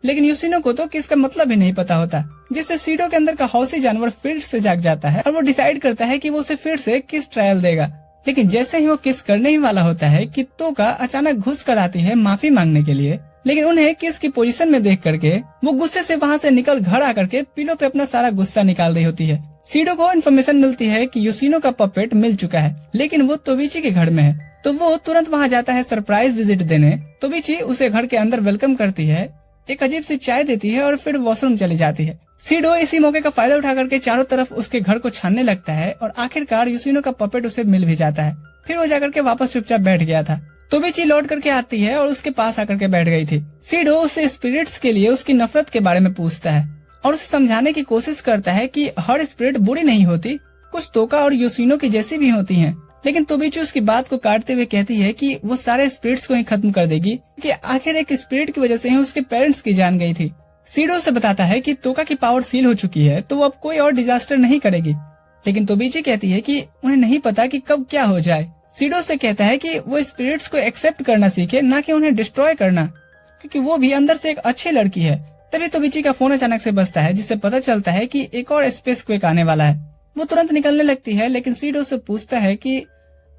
लेकिन यूसिनो को तो किस का मतलब ही नहीं पता होता, जिससे सीडो के अंदर का हौसी जानवर फिर से जाग जाता है और वो डिसाइड करता है कि वो उसे फिर से किस ट्रायल देगा। लेकिन जैसे ही वो किस करने ही वाला होता है कि तोका अचानक घुस कर आती है माफी मांगने के लिए, लेकिन उन्हें किस की पोजीशन में देख करके वो गुस्से से वहाँ से निकल घर आकर के पिलो पे अपना सारा गुस्सा निकाल रही होती है। सीडो को इन्फॉर्मेशन मिलती है कि यूसिनो का पपेट मिल चुका है, लेकिन वो तोबिची के घर में है, तो वो तुरंत वहाँ जाता है सरप्राइज विजिट देने। तोबिची उसे घर के अंदर वेलकम करती है, एक अजीब सी चाय देती है और फिर वॉशरूम चली जाती है। सीडो इसी मौके का फायदा उठा करके चारों तरफ उसके घर को छानने लगता है और आखिरकार यूसिनो का पपेट उसे मिल भी जाता है। फिर वो जाकर के वापस चुपचाप बैठ गया था। तोबिची लौट करके आती है और उसके पास आकर के बैठ गई थी। सीडो उससे स्पिरिट्स के लिए उसकी नफरत के बारे में पूछता है और उसे समझाने की कोशिश करता है कि हर स्पिरिट बुरी नहीं होती, कुछ तोका और यूसिनो की जैसी भी होती हैं। लेकिन तोबिची उसकी बात को काटते हुए कहती है कि वो सारे स्पिरिट्स को ही खत्म कर देगी क्योंकि आखिर एक स्पिरिट की वजह से ही उसके पेरेंट्स की जान गई थी। सीडो से बताता है कि तोका की पावर सील हो चुकी है तो वो अब कोई और डिजास्टर नहीं करेगी, लेकिन तोबिची कहती है कि उन्हें नहीं पता कि कब क्या हो जाए। सीडो से कहता है कि वो स्पिरिट्स को एक्सेप्ट करना सीखे, ना कि उन्हें डिस्ट्रॉय करना, क्योंकि वो भी अंदर से एक अच्छी लड़की है। तभी तोबिची का फोन अचानक से बजता है, जिससे पता चलता है कि एक और स्पेस क्वेक आने वाला है। वो तुरंत निकलने लगती है, लेकिन सीडो से पूछता है कि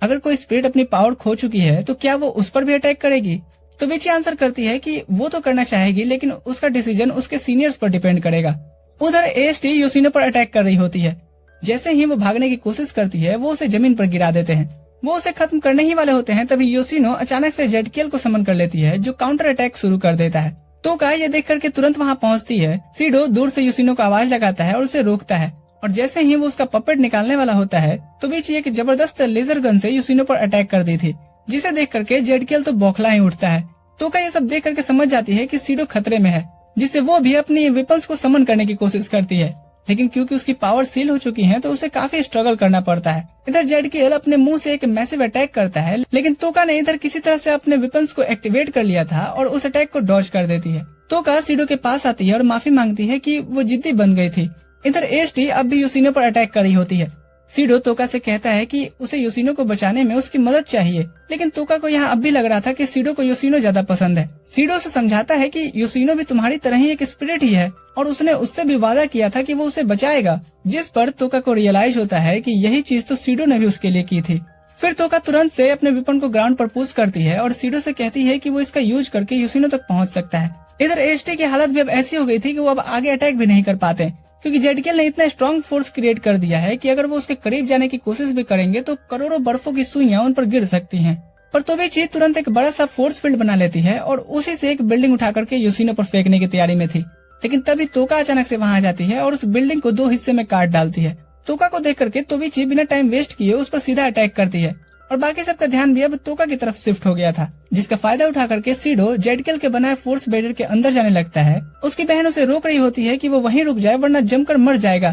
अगर कोई स्पिरिट अपनी पावर खो चुकी है तो क्या वो उस पर भी अटैक करेगी। तोबिची आंसर करती है कि वो तो करना चाहेगी, लेकिन उसका डिसीजन उसके सीनियर्स पर डिपेंड करेगा। उधर एएसटी यूसिनो पर अटैक कर रही होती है। जैसे ही वो भागने की कोशिश करती है वो उसे जमीन पर गिरा देते हैं। वो उसे खत्म करने ही वाले होते हैं, तभी यूसिनो अचानक से जेडकियल को समन कर लेती है, जो काउंटर अटैक शुरू कर देता है। तोका ये देख करके तुरंत वहाँ पहुँचती है। सीडो दूर से यूसिनो को आवाज लगाता है और उसे रोकता है, और जैसे ही वो उसका पपेट निकालने वाला होता है तोबिची एक जबरदस्त लेजर गन से यूसिनो पर अटैक कर दी थी, जिसे देख करके जेडकियल तो बौखला ही उठता है। तोका ये सब देख करके समझ जाती है कि सीडो खतरे में है, जिससे वो भी अपनी वेपन्स को समन करने की कोशिश करती है, लेकिन क्योंकि उसकी पावर सील हो चुकी है तो उसे काफी स्ट्रगल करना पड़ता है। इधर जेडकियल अपने मुंह से एक मैसिव अटैक करता है, लेकिन तोका ने इधर किसी तरह से अपने वेपन्स को एक्टिवेट कर लिया था और उस अटैक को डॉज कर देती है। तोका सीडो के पास आती है और माफी मांगती है कि वो जिद्दी बन गई थी। इधर एएसटी अब भी यूसिनो पर अटैक कर रही होती है। सीडो तोका से कहता है कि उसे यूसिनो को बचाने में उसकी मदद चाहिए, लेकिन तोका को यहाँ अब भी लग रहा था कि सीडो को यूसिनो ज्यादा पसंद है। सीडो से समझाता है कि यूसिनो भी तुम्हारी तरह ही एक स्पिरिट ही है और उसने उससे भी वादा किया था कि वो उसे बचाएगा, जिस पर तोका को रियलाइज होता है कि यही चीज तो सीडो ने भी उसके लिए की थी। फिर तोका तुरंत से अपने वेपन को ग्राउंड पर पुश करती है और सीडो से कहती है कि वो इसका यूज करके यूसिनो तक पहुँच सकता है। इधर एएसटी की हालत भी अब ऐसी हो गई थी कि वो अब आगे अटैक भी नहीं कर पाते, क्योंकि जेडकियल ने इतना स्ट्रॉन्ग फोर्स क्रिएट कर दिया है कि अगर वो उसके करीब जाने की कोशिश भी करेंगे तो करोड़ों बर्फों की सुइयां उन पर गिर सकती हैं। पर तोबिची तुरंत एक बड़ा सा फोर्स फील्ड बना लेती है और उसी से एक बिल्डिंग उठा करके यूसिनो पर फेंकने की तैयारी में थी, लेकिन तभी तोका अचानक से वहां आ जाती है और उस बिल्डिंग को 2 हिस्से में काट डालती है। तोका को देख करके तोबिची बिना टाइम वेस्ट किए उस पर सीधा अटैक करती है और बाकी सबका ध्यान भी अब तोका की तरफ शिफ्ट हो गया था, जिसका फायदा उठा करके सीडो जेडकियल के बनाए फोर्स बैरियर के अंदर जाने लगता है। उसकी बहन उसे रोक रही होती है कि वो वहीं रुक जाए वरना जमकर मर जाएगा,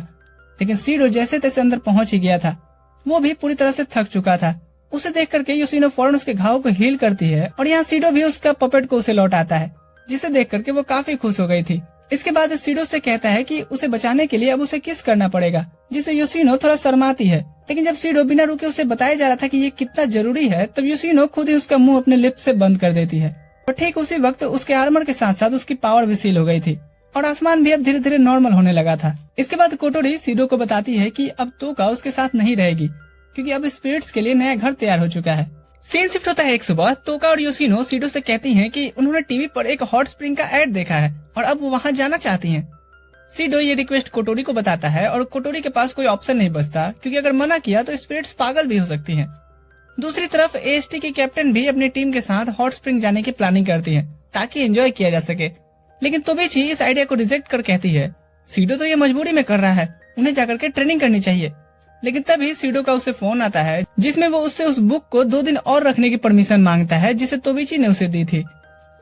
लेकिन सीडो जैसे तैसे अंदर पहुंच ही गया था। वो भी पूरी तरह से थक चुका था। उसे देख करके यूसिनो फौरन उसके घाव को हील करती है और यहाँ सीडो भी उसका पपेट को उसे लौटाता है, जिसे देख करके वो काफी खुश हो गई थी। इसके बाद सीडो से कहता है कि उसे बचाने के लिए अब उसे किस करना पड़ेगा, जिसे यूसिनो थोड़ा शर्माती है। लेकिन जब सीडो बिना रुके उसे बताया जा रहा था कि ये कितना जरूरी है, तब यूसिनो खुद ही उसका मुंह अपने लिप्स से बंद कर देती है और ठीक उसी वक्त उसके आर्मर के साथ साथ उसकी पावर भी सील हो गई थी और आसमान भी अब धीरे धीरे नॉर्मल होने लगा था। इसके बाद कोटोरी सीडो को बताती है कि अब तोका उसके साथ नहीं रहेगी, क्योंकि अब स्पिरिट्स के लिए नया घर तैयार हो चुका है। सीन शिफ्ट होता है एक सुबह। तोका और यूसिनो सीडो से कहती हैं कि उन्होंने टीवी पर एक हॉट स्प्रिंग का एड देखा है और अब वो वहाँ जाना चाहती हैं। सीडो ये रिक्वेस्ट कोटोरी को बताता है और कोटोरी के पास कोई ऑप्शन नहीं बचता, क्योंकि अगर मना किया तो स्पिरिट्स पागल भी हो सकती हैं। दूसरी तरफ एएसटी की कैप्टन भी अपनी टीम के साथ हॉट स्प्रिंग जाने की प्लानिंग करती है ताकि एंजॉय किया जा सके, लेकिन तोबिची इस आइडिया को रिजेक्ट कर कहती है सीडो तो ये मजबूरी में कर रहा है, उन्हें जाकर के ट्रेनिंग करनी चाहिए। लेकिन तभी सीडो का उसे फोन आता है जिसमें वो उससे उस बुक को 2 दिन और रखने की परमिशन मांगता है जिसे तोबिची ने उसे दी थी।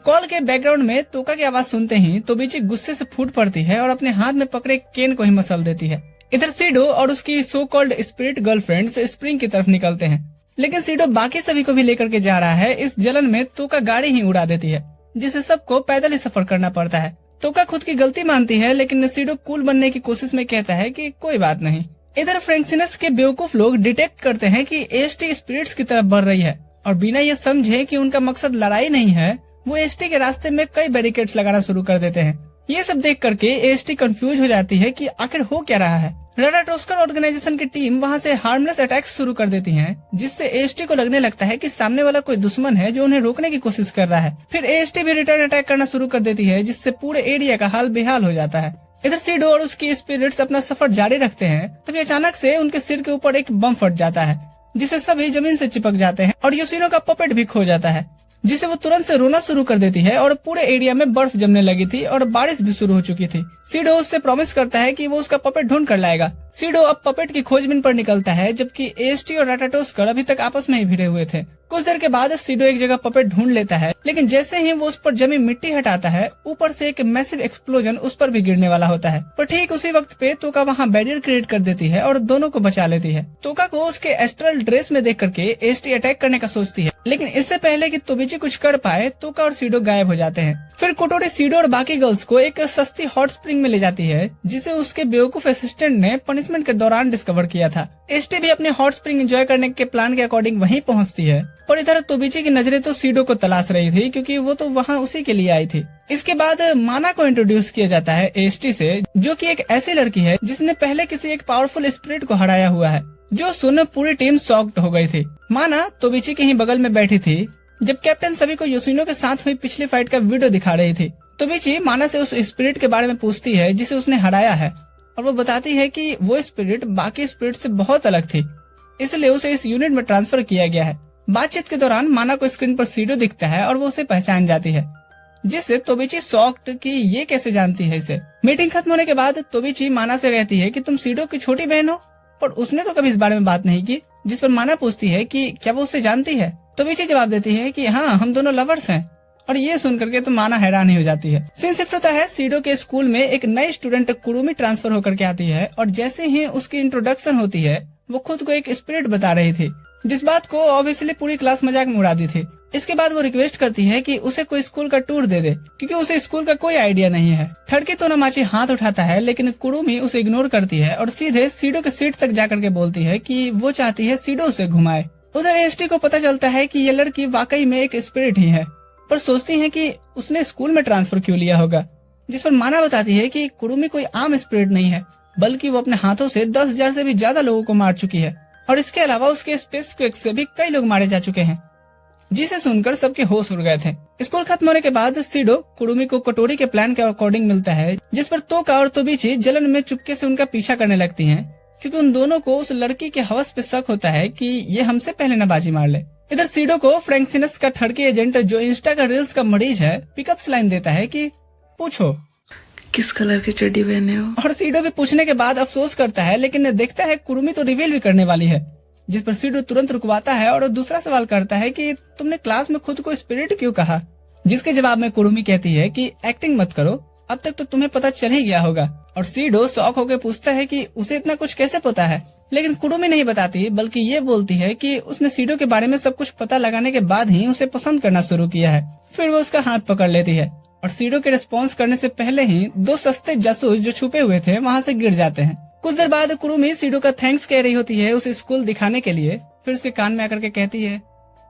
कॉल के बैकग्राउंड में तोका की आवाज सुनते ही तोबिची गुस्से से फूट पड़ती है और अपने हाथ में पकड़े केन को ही मसल देती है। इधर सीडो और उसकी so called spirit girlfriend spring की तरफ निकलते हैं, लेकिन सीडो बाकी सभी को भी लेकर के जा रहा है। इस जलन में तोका गाड़ी ही उड़ा देती है जिसे सबको पैदल ही सफर करना पड़ता है। तोका खुद की गलती मानती है लेकिन सीडो कूल बनने की कोशिश में कहता है कि कोई बात नहीं। इधर फ्रैंकसिनस के बेवकूफ लोग डिटेक्ट करते हैं कि एएसटी स्पिरिट्स की तरफ बढ़ रही है और बिना ये समझे कि उनका मकसद लड़ाई नहीं है वो एएसटी के रास्ते में कई बैरिकेड्स लगाना शुरू कर देते हैं। ये सब देख करके एएसटी कंफ्यूज हो जाती है कि आखिर हो क्या रहा है। राडाटोस्कर ऑर्गेनाइजेशन की टीम वहाँ से हार्मलेस अटैक्स शुरू कर देती है जिससे एएसटी को लगने लगता है कि सामने वाला कोई दुश्मन है जो उन्हें रोकने की कोशिश कर रहा है। फिर एएसटी भी रिटर्न अटैक करना शुरू कर देती है जिससे पूरे एरिया का हाल बेहाल हो जाता है। इधर सीडो और उसकी स्पिरिट्स अपना सफर जारी रखते हैं, तभी अचानक से उनके सिर के ऊपर एक बम फट जाता है जिससे सभी जमीन से चिपक जाते हैं और योशिनो का पपेट भी खो जाता है जिसे वो तुरंत से रोना शुरू कर देती है और पूरे एरिया में बर्फ जमने लगी थी और बारिश भी शुरू हो चुकी थी। सीडो उससे प्रॉमिस करता है कि वो उसका पपेट ढूंढ कर लाएगा। सीडो अब पपेट की खोजबीन पर निकलता है जबकि एएसटी और राडाटोस्कर अभी तक आपस में ही भिड़े हुए थे। कुछ देर के बाद सीडो एक जगह पपेट ढूंढ लेता है, लेकिन जैसे ही वो उस पर जमी मिट्टी हटाता है ऊपर से एक मैसिव एक्सप्लोजन उस पर भी गिरने वाला होता है। पर ठीक उसी वक्त पे तोका वहाँ बैरियर क्रिएट कर देती है और दोनों को बचा लेती है। तोका को उसके एस्ट्रल ड्रेस में देख करके एएसटी अटैक करने का सोचती है, लेकिन इससे पहले कि तोबिची कुछ कर पाए तोका और सीडो गायब हो जाते हैं। फिर कोटोरी सीडो और बाकी गर्ल्स को एक सस्ती हॉट स्प्रिंग में ले जाती है जिसे उसके बेवकूफ असिस्टेंट ने पनिशमेंट के दौरान डिस्कवर किया था। एएसटी भी अपने हॉट स्प्रिंग एंजॉय करने के प्लान के अकॉर्डिंग वहीं पहुंचती है और इधर तोबिची की नजरें तो सीडो को तलाश रही थी क्योंकि वो तो वहाँ उसी के लिए आई थी। इसके बाद माना को इंट्रोड्यूस किया जाता है एएसटी से, जो कि एक ऐसी लड़की है जिसने पहले किसी एक पावरफुल स्पिरिट को हराया हुआ है, जो सुन पूरी टीम शॉक्ड हो गई थी। माना तोबिची के ही बगल में बैठी थी जब कैप्टन सभी को योशिनो के साथ हुई पिछली फाइट का वीडियो दिखा रही थी। तोबिची माना से उस स्पिरिट के बारे में पूछती है जिसे उसने हराया है और वो बताती है कि वो स्पिरिट बाकी स्पिरिट से बहुत अलग थी, इसलिए उसे इस यूनिट में ट्रांसफर किया गया है। बातचीत के दौरान माना को स्क्रीन पर सीडो दिखता है और वो उसे पहचान जाती है, जिससे तोबिची शॉक्ड कि ये कैसे जानती है इसे। मीटिंग खत्म होने के बाद तोबिची माना से कहती है कि तुम सीडो की छोटी बहन हो, पर उसने तो कभी इस बारे में बात नहीं की। जिस पर माना पूछती है कि क्या वो उसे जानती है। तोबिची जवाब देती है कि हाँ, हम दोनों लवर्स हैं। और ये सुन करके तो माना हैरान ही हो जाती है। सीन शिफ्ट होता है सीडो के स्कूल में। एक नई स्टूडेंट कुरुमी ट्रांसफर होकर के आती है और जैसे ही उसकी इंट्रोडक्शन होती है वो खुद को एक स्पिरिट बता रही थी, जिस बात को ऑब्वियसली पूरी क्लास मजाक में उड़ा दी थी। इसके बाद वो रिक्वेस्ट करती है कि उसे कोई स्कूल का टूर दे दे क्योंकि उसे स्कूल का कोई आइडिया नहीं है। ठड़की तोनामाची हाथ उठाता है लेकिन कुरुमी उसे इग्नोर करती है और सीधे सीडो के सीट तक जाकर के बोलती है कि वो चाहती है सीडो उसे घुमाए। उधर एएसटी को पता चलता है कि ये लड़की वाकई में एक स्पिरिट ही है, पर सोचती है कि उसने स्कूल में ट्रांसफर क्यों लिया होगा। जिस पर माना बताती है कि कुरुमी कोई आम स्पिरिट नहीं है, बल्कि वो अपने हाथों से 10,000 से भी ज्यादा लोगों को मार चुकी है और इसके अलावा उसके स्पेस क्विक से भी कई लोग मारे जा चुके हैं। जिसे सुनकर सबके होश उड़ गए थे। स्कूल खत्म होने के बाद सीडो कुरुमी को कटोरी के प्लान के अकॉर्डिंग मिलता है, जिस पर तोका और तोबिची जलन में चुपके से उनका पीछा करने लगती हैं क्योंकि उन दोनों को उस लड़की के हवस पे शक होता है कि ये हमसे पहले न बाजी मार ले। इधर सीडो को फ्रैंकसिनस का ठड़की एजेंट, जो इंस्टा का रील्स का मरीज है, पिकअप्स लाइन देता है कि पूछो किस कलर की चड्डी पहने हो। और सीडो भी पूछने के बाद अफसोस करता है, लेकिन देखता है कुरुमी तो रिवील भी करने वाली है। जिस पर सीडो तुरंत रुकवाता है और दूसरा सवाल करता है कि तुमने क्लास में खुद को स्पिरिट क्यों कहा। जिसके जवाब में कुरुमी कहती है कि एक्टिंग मत करो, अब तक तो तुम्हें पता चल ही गया होगा। और सीडो शॉक होकर पूछता है कि उसे इतना कुछ कैसे पता है, लेकिन कुरुमी नहीं बताती, बल्कि ये बोलती है कि उसने सीडो के बारे में सब कुछ पता लगाने के बाद ही उसे पसंद करना शुरू किया है। फिर वो उसका हाथ पकड़ लेती है और सीडो के रिस्पॉन्स करने से पहले ही 2 सस्ते जासूस जो छुपे हुए थे वहाँ से गिर जाते हैं। कुछ देर बाद कुरुमी सीडो का थैंक्स कह रही होती है उसे स्कूल दिखाने के लिए। फिर उसके कान में आकर के कहती है,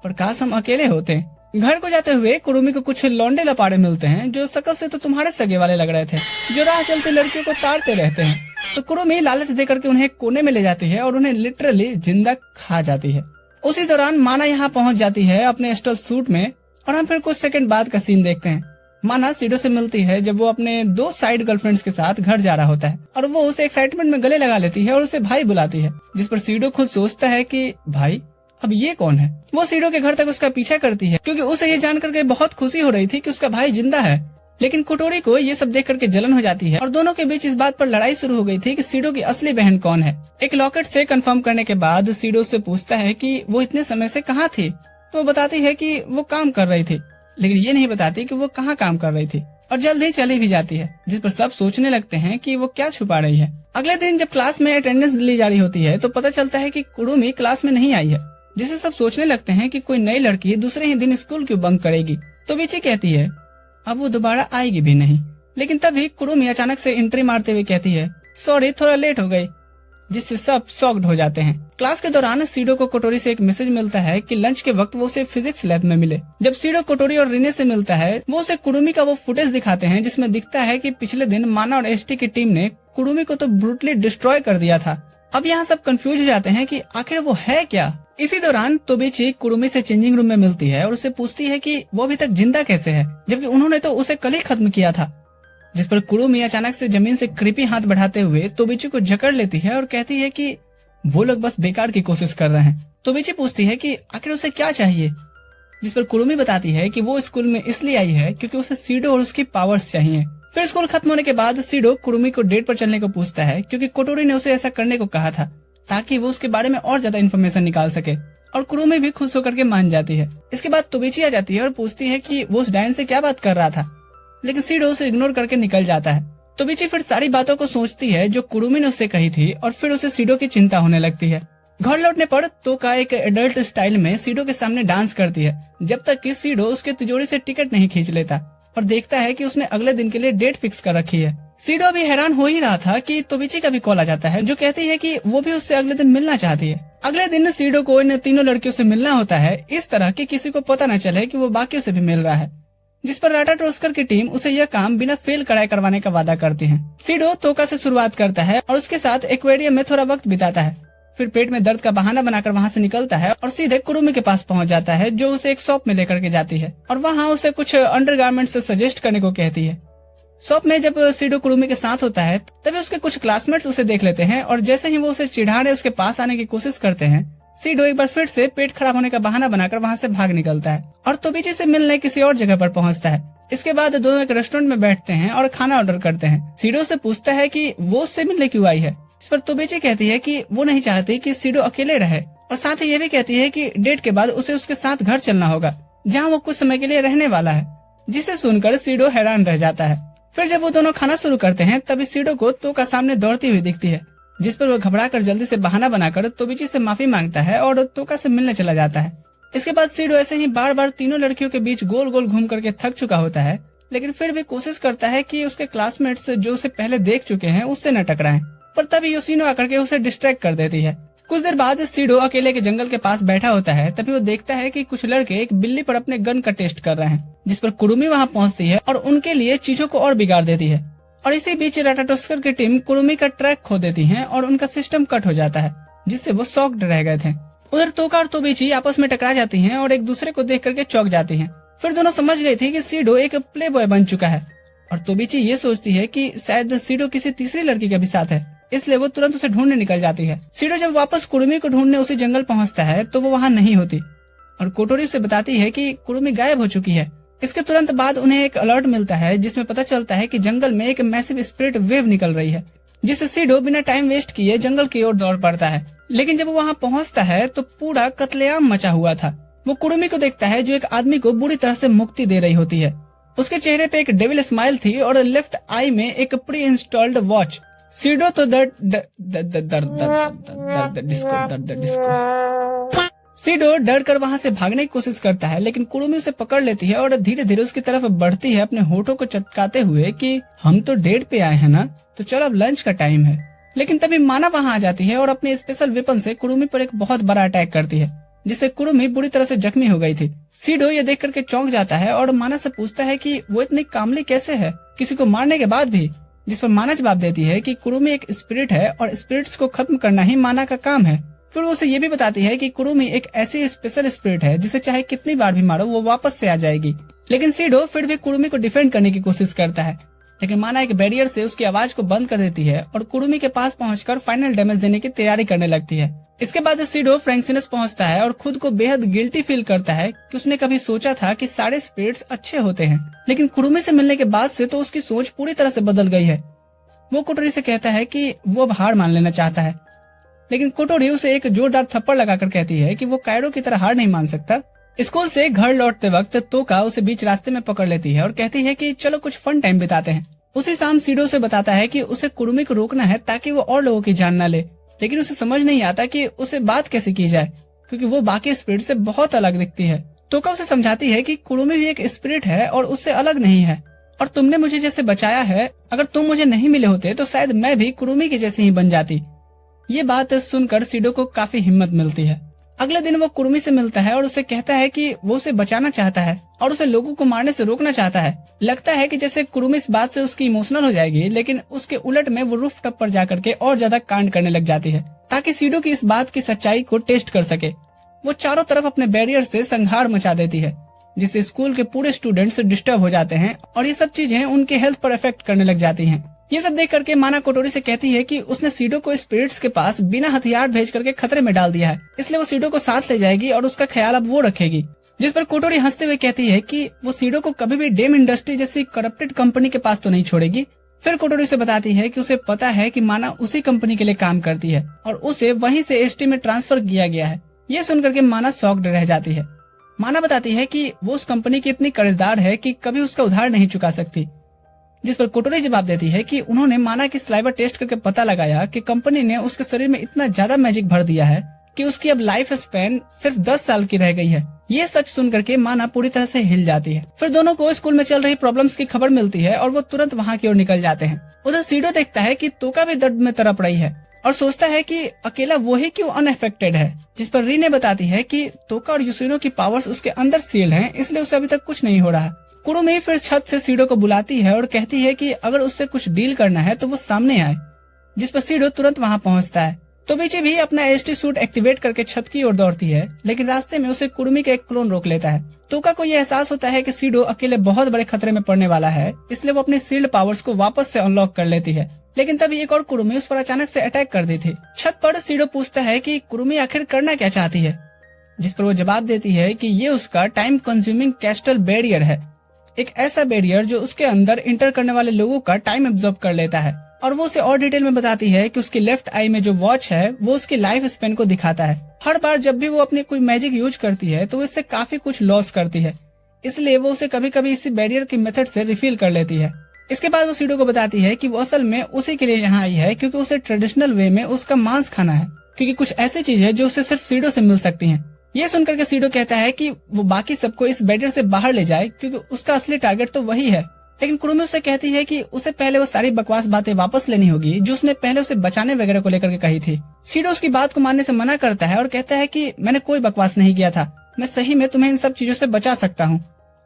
पर काश हम अकेले होते। घर को जाते हुए कुरुमी को कुछ लौंडे लपाड़े मिलते हैं जो शकल से तो तुम्हारे सगे वाले लग रहे थे, जो राह चलते लड़कियों को ताड़ते रहते हैं। तो कुरुमी लालच देकर के उन्हें कोने में ले जाती है और उन्हें लिटरली जिंदा खा जाती है। उसी दौरान माना यहाँ पहुँच जाती है अपने एस्टल सूट में और हम फिर कुछ सेकंड बाद का सीन देखते हैं। माना सीडो से मिलती है जब वो अपने 2 साइड गर्लफ्रेंड्स के साथ घर जा रहा होता है और वो उसे एक्साइटमेंट में गले लगा लेती है और उसे भाई बुलाती है। जिस पर सीडो खुद सोचता है कि भाई अब ये कौन है। वो सीडो के घर तक उसका पीछा करती है क्योंकि उसे ये जान करके बहुत खुशी हो रही थी कि उसका भाई जिंदा है लेकिन कोटोरी को ये सब देख करके जलन हो जाती है और दोनों के बीच इस बात पर लड़ाई शुरू हो गई थी कि सीडो की असली बहन कौन है। एक लॉकेट से कंफर्म करने के बाद सीडो से पूछता है कि वो इतने समय से कहाँ थी, तो वो बताती है कि वो काम कर रही थी, लेकिन ये नहीं बताती कि वो कहाँ काम कर रही थी और जल्द ही चली भी जाती है, जिस पर सब सोचने लगते हैं कि वो क्या छुपा रही है। अगले दिन जब क्लास में अटेंडेंस ली जा रही होती है तो पता चलता है कि कुरुमी क्लास में नहीं आई है, जिससे सब सोचने लगते हैं कि कोई नई लड़की दूसरे ही दिन स्कूल क्यों बंक करेगी। तो बीची कहती है अब वो दोबारा आएगी भी नहीं, लेकिन तभी कुरुमी अचानक से एंट्री मारते हुए कहती है सॉरी थोड़ा लेट हो गई, जिससे सब शॉक्ड हो जाते हैं। क्लास के दौरान सीडो को कोटोरी से एक मैसेज मिलता है कि लंच के वक्त वो उसे फिजिक्स लैब में मिले। जब सीडो कोटोरी और रिने से मिलता है वो उसे कुरुमी का वो फुटेज दिखाते हैं जिसमें दिखता है कि पिछले दिन माना और एसटी की टीम ने कुरुमी को तो ब्रूटली डिस्ट्रॉय कर दिया था। अब यहाँ सब कंफ्यूज हो जाते हैं कि आखिर वो है क्या। इसी दौरान तोबिची कुरुमी से चेंजिंग रूम में मिलती है और उससे पूछती है कि वो अभी तक जिंदा कैसे है, जबकि उन्होंने तो उसे कल ही खत्म किया था। जिस पर कुरुमी अचानक से जमीन से क्रीपी हाथ बढ़ाते हुए तोबिची को जकड़ लेती है और कहती है कि वो लोग बस बेकार की कोशिश कर रहे हैं। तोबिची पूछती है कि आखिर उसे क्या चाहिए, जिस पर कुरुमी बताती है कि वो स्कूल में इसलिए आई है क्योंकि उसे सीडो और उसकी पावर्स चाहिए। फिर स्कूल खत्म होने के बाद सीडो कुरुमी को डेट पर चलने को पूछता है क्योंकि कोटोरी ने उसे ऐसा करने को कहा था ताकि वो उसके बारे में और ज्यादा इन्फॉर्मेशन निकाल सके, और कुरुमी भी खुश होकर के मान जाती है। इसके बाद तोबिची आ जाती है और पूछती है कि वो उस डायन से क्या बात कर रहा था, लेकिन सीडो उसे इग्नोर करके निकल जाता है। तोबिची फिर सारी बातों को सोचती है जो कुरुमी ने उससे कही थी और फिर उसे सीडो की चिंता होने लगती है। घर लौटने पर तोका एक एडल्ट स्टाइल में सीडो के सामने डांस करती है, जब तक कि सीडो उसके तिजोरी से टिकट नहीं खींच लेता और देखता है कि उसने अगले दिन के लिए डेट फिक्स कर रखी है। सीडो अभी हैरान हो ही रहा था कि तोबिची का भी कॉल आ जाता है जो कहती है कि वो भी उससे अगले दिन मिलना चाहती है। अगले दिन सीडो को इन तीनों लड़कियों से मिलना होता है इस तरह कि किसी को पता न चले कि वो बाकियों से भी मिल रहा है, जिस पर राटाटोस्कर की टीम उसे यह काम बिना फेल कराए करवाने का वादा करती है। सीडो तोका से शुरुआत करता है और उसके साथ एक्वेरियम में थोड़ा वक्त बिताता है, फिर पेट में दर्द का बहाना बनाकर वहाँ से निकलता है और सीधे कुरुमी के पास पहुँच जाता है जो उसे एक शॉप में लेकर के जाती है और वहाँ उसे कुछ अंडरगारमेंट्स से सजेस्ट करने को कहती है। शॉप में जब सीडो कुरुमी के साथ होता है तभी उसके कुछ क्लासमेट्स उसे देख लेते हैं और जैसे ही वो उसे चिढ़ाने उसके पास आने की कोशिश करते हैं, सीडो एक बार फिर से पेट खराब होने का बहाना बनाकर वहाँ से भाग निकलता है और तोबिची से मिलने किसी और जगह पर पहुँचता है। इसके बाद दोनों एक रेस्टोरेंट में बैठते हैं और खाना ऑर्डर करते हैं। सीडो से पूछता है कि वो उससे मिलने क्यों आई है, इस पर तोबिची कहती है कि वो नहीं चाहती कि सीडो अकेले रहे और साथ ही ये भी कहती है कि डेट के बाद उसे उसके साथ घर चलना होगा जहाँ वो कुछ समय के लिए रहने वाला है, जिसे सुनकर सीडो हैरान रह जाता है। फिर जब वो दोनों खाना शुरू करते हैं तभी सीडो को तोका सामने दौड़ती हुई दिखती है, जिस पर वो घबराकर जल्दी से बहाना बनाकर तोबिची से माफी मांगता है और तोका से मिलने चला जाता है। इसके बाद सीडो ऐसे ही बार बार तीनों लड़कियों के बीच गोल गोल घूम करके थक चुका होता है, लेकिन फिर भी कोशिश करता है कि उसके क्लासमेट्स जो उसे पहले देख चुके हैं उससे न टकराएं, पर तभी योशिनो आकर के उसे डिस्ट्रैक्ट कर देती है। कुछ देर बाद सीडो अकेले के जंगल के पास बैठा होता है, तभी वो देखता है कि कुछ लड़के एक बिल्ली पर अपने गन का टेस्ट कर रहे हैं, जिस पर कुरुमी वहाँ पहुँचती है और उनके लिए चीजों को और बिगाड़ देती है। और इसी बीच राटाटोस्कर की टीम कुरुमी का ट्रैक खो देती है और उनका सिस्टम कट हो जाता है, जिससे वो शॉक्ड रह गए थे। उधर तोका और तोबिची आपस में टकरा जाती हैं और एक दूसरे को देख करके चौंक जाती हैं। फिर दोनों समझ गई थी कि सीडो एक प्ले बॉय बन चुका है और तोबिची ये सोचती है कि शायद सीडो किसी तीसरी लड़की के भी साथ है, इसलिए वो तुरंत उसे ढूंढने निकल जाती है। सीडो जब वापस कुरुमी को ढूंढने उसी जंगल पहुंचता है तो वो वहाँ नहीं होती और कोटोरी उसे बताती है कि कुरुमी गायब हो चुकी है। इसके तुरंत बाद उन्हें एक अलर्ट मिलता है जिसमें पता चलता है कि जंगल में एक मैसिव स्पिरिट वेव निकल रही है, जिससे सीडो बिना टाइम वेस्ट किए जंगल की ओर दौड़ पड़ता है। लेकिन जब वो वहाँ पहुँचता है तो पूरा कत्लेआम मचा हुआ था। वो कुरुमी को देखता है जो एक आदमी को बुरी तरह से मुक्ति दे रही होती है। उसके चेहरे पे एक डेविल स्माइल थी और लेफ्ट आई में एक प्री इंस्टॉल्ड वॉच। सीडो तो सीडो डर कर वहाँ से भागने की कोशिश करता है, लेकिन कुरुमी उसे पकड़ लेती है और धीरे धीरे उसकी तरफ बढ़ती है, अपने होठों को चटकाते हुए कि हम तो डेट पे आए हैं ना, तो चलो अब लंच का टाइम है। लेकिन तभी माना वहाँ आ जाती है और अपने स्पेशल वेपन से कुरुमी पर एक बहुत बड़ा अटैक करती है, जिससे कुरुमी बुरी तरह से जख्मी हो गई थी। सीडो ये देख करके चौंक जाता है और माना से पूछता है कि वो इतनी कामली कैसे है किसी को मारने के बाद भी, जिस पर माना जवाब देती है कि कुरुमी एक स्पिरिट है और स्पिरिट्स को खत्म करना ही माना का काम है। फिर वो उसे ये भी बताती है कि कुरुमी एक ऐसी स्पेशल स्पिरिट है जिसे चाहे कितनी बार भी मारो वो वापस से आ जाएगी। लेकिन सीडो फिर भी कुरुमी को डिफेंड करने की कोशिश करता है, लेकिन माना एक बैरियर से उसकी आवाज को बंद कर देती है और कुरुमी के पास पहुंचकर फाइनल डैमेज देने की तैयारी करने लगती है। इसके बाद सीडो फ्रैंक्सिनस पहुंचता है और खुद को बेहद गिल्टी फील करता है कि उसने कभी सोचा था कि सारे स्पिरिट्स अच्छे होते हैं, लेकिन कुरुमी से मिलने के बाद से तो उसकी सोच पूरी तरह से बदल गई है। वो कोटोरी से कहता है कि वो अब हार मान लेना चाहता है, लेकिन कोटोरी उसे एक जोरदार थप्पड़ लगाकर कहती है कि वो कायरो की तरह हार नहीं मान सकता। स्कूल से घर लौटते वक्त तोका उसे बीच रास्ते में पकड़ लेती है और कहती है कि चलो कुछ फन टाइम बिताते हैं। उसी शाम सीडो से बताता है कि उसे कुरुमी को रोकना है ताकि वो और लोगों की जान न ले, लेकिन उसे समझ नहीं आता कि उसे बात कैसे की जाए क्योंकि वो बाकी स्पिरिट से बहुत अलग दिखती है। तोका उसे समझाती है कि कुरुमी भी एक स्पिरिट है और उससे अलग नहीं है, और तुमने मुझे जैसे बचाया है, अगर तुम मुझे नहीं मिले होते तो शायद मैं भी कुरुमी की जैसी ही बन जाती। ये बात सुनकर सीडो को काफी हिम्मत मिलती है। अगले दिन वो कुरुमी से मिलता है और उसे कहता है कि वो उसे बचाना चाहता है और उसे लोगों को मारने से रोकना चाहता है। लगता है कि जैसे कुरुमी इस बात से उसकी इमोशनल हो जाएगी, लेकिन उसके उलट में वो रूफ टॉप पर जाकर के और ज्यादा कांड करने लग जाती है ताकि सीडो की इस बात की सच्चाई को टेस्ट कर सके। वो चारों तरफ अपने बैरियर से संहार मचा देती है, जिससे स्कूल के पूरे स्टूडेंट्स डिस्टर्ब हो जाते हैं और ये सब चीजें उनके हेल्थ पर इफेक्ट करने लग जाती हैं। ये सब देख करके माना कोटोरी से कहती है कि उसने सीडो को स्पिरिट्स के पास बिना हथियार भेज करके खतरे में डाल दिया है, इसलिए वो सीडो को साथ ले जाएगी और उसका ख्याल अब वो रखेगी। जिस पर कोटोरी हंसते हुए कहती है कि वो सीडो को कभी भी डेम इंडस्ट्री जैसी करप्टेड कंपनी के पास तो नहीं छोड़ेगी। फिर कोटोरी से बताती है कि उसे पता है कि माना उसी कंपनी के लिए काम करती है और उसे वहीं से एसटी में ट्रांसफर किया गया है। ये सुनकर के माना शॉक्ड रह जाती है। माना बताती है कि वो उस कंपनी की इतनी कर्जदार है कि कभी उसका उधार नहीं चुका सकती। जिस पर कोटोरी जवाब देती है कि उन्होंने माना की स्लाइवर टेस्ट करके पता लगाया कि कंपनी ने उसके शरीर में इतना ज्यादा मैजिक भर दिया है कि उसकी अब लाइफ स्पैन सिर्फ 10 साल की रह गई है। ये सच सुन करके माना पूरी तरह से हिल जाती है। फिर दोनों को स्कूल में चल रही प्रॉब्लम्स की खबर मिलती है और वो तुरंत वहाँ की ओर निकल जाते हैं। उधर सीडो देखता है कि तोका भी दर्द में तड़प रही है और सोचता है कि अकेला वो ही क्यों अनअफेक्टेड है। जिस पर रीने बताती है कि तोका और यूसिनो की पावर्स उसके अंदर सील्ड हैं, इसलिए उसे अभी तक कुछ नहीं हो रहा। कुरुमी फिर छत से सीडो को बुलाती है और कहती है कि अगर उससे कुछ डील करना है तो वो सामने आए। जिस पर सीडो तुरंत वहाँ पहुँचता है। तो बीची भी अपना एसटी सूट एक्टिवेट करके छत की ओर दौड़ती है, लेकिन रास्ते में उसे कुरुमी का एक क्लोन रोक लेता है। तोका को यह एहसास होता है कि सीडो अकेले बहुत बड़े खतरे में पड़ने वाला है, इसलिए वो अपनी सील्ड पावर्स को वापस से अनलॉक कर लेती है। लेकिन तभी एक और कुरुमी उस पर अचानक से अटैक कर दी थी। छत पर सीडो पूछता है कि कुरुमी आखिर करना क्या चाहती है, जिस पर वो जवाब देती है कि ये उसका टाइम कंज्यूमिंग कैस्टल बैरियर है, एक ऐसा बैरियर जो उसके अंदर इंटर करने वाले लोगों का टाइम एब्जॉर्ब कर लेता है। और वो उसे और डिटेल में बताती है कि उसकी लेफ्ट आई में जो वॉच है वो उसकी लाइफ स्पेन को दिखाता है। हर बार जब भी वो अपनी कोई मैजिक यूज करती है तो इससे काफी कुछ लॉस करती है, इसलिए वो उसे कभी कभी इसी बैरियर की मेथड से रिफिल कर लेती है। इसके बाद वो सीडो को बताती है कि वो असल में उसी के लिए यहाँ आई है क्योंकि उसे ट्रेडिशनल वे में उसका मांस खाना है, क्योंकि कुछ ऐसी चीज है जो उसे सिर्फ सीडो से मिल सकती है। ये सुनकर के सीडो कहता है कि वो बाकी सबको इस बैरियर से बाहर ले जाए क्योंकि उसका असली टारगेट तो वही है। लेकिन कुरुमी उससे कहती है कि उसे पहले वो सारी बकवास बातें वापस लेनी होगी जो उसने पहले उसे बचाने वगैरह को लेकर के कही थी। सीडो उसकी बात को मानने से मना करता है और कहता है कि मैंने कोई बकवास नहीं किया था, मैं सही में तुम्हें इन सब चीजों से बचा सकता हूँ,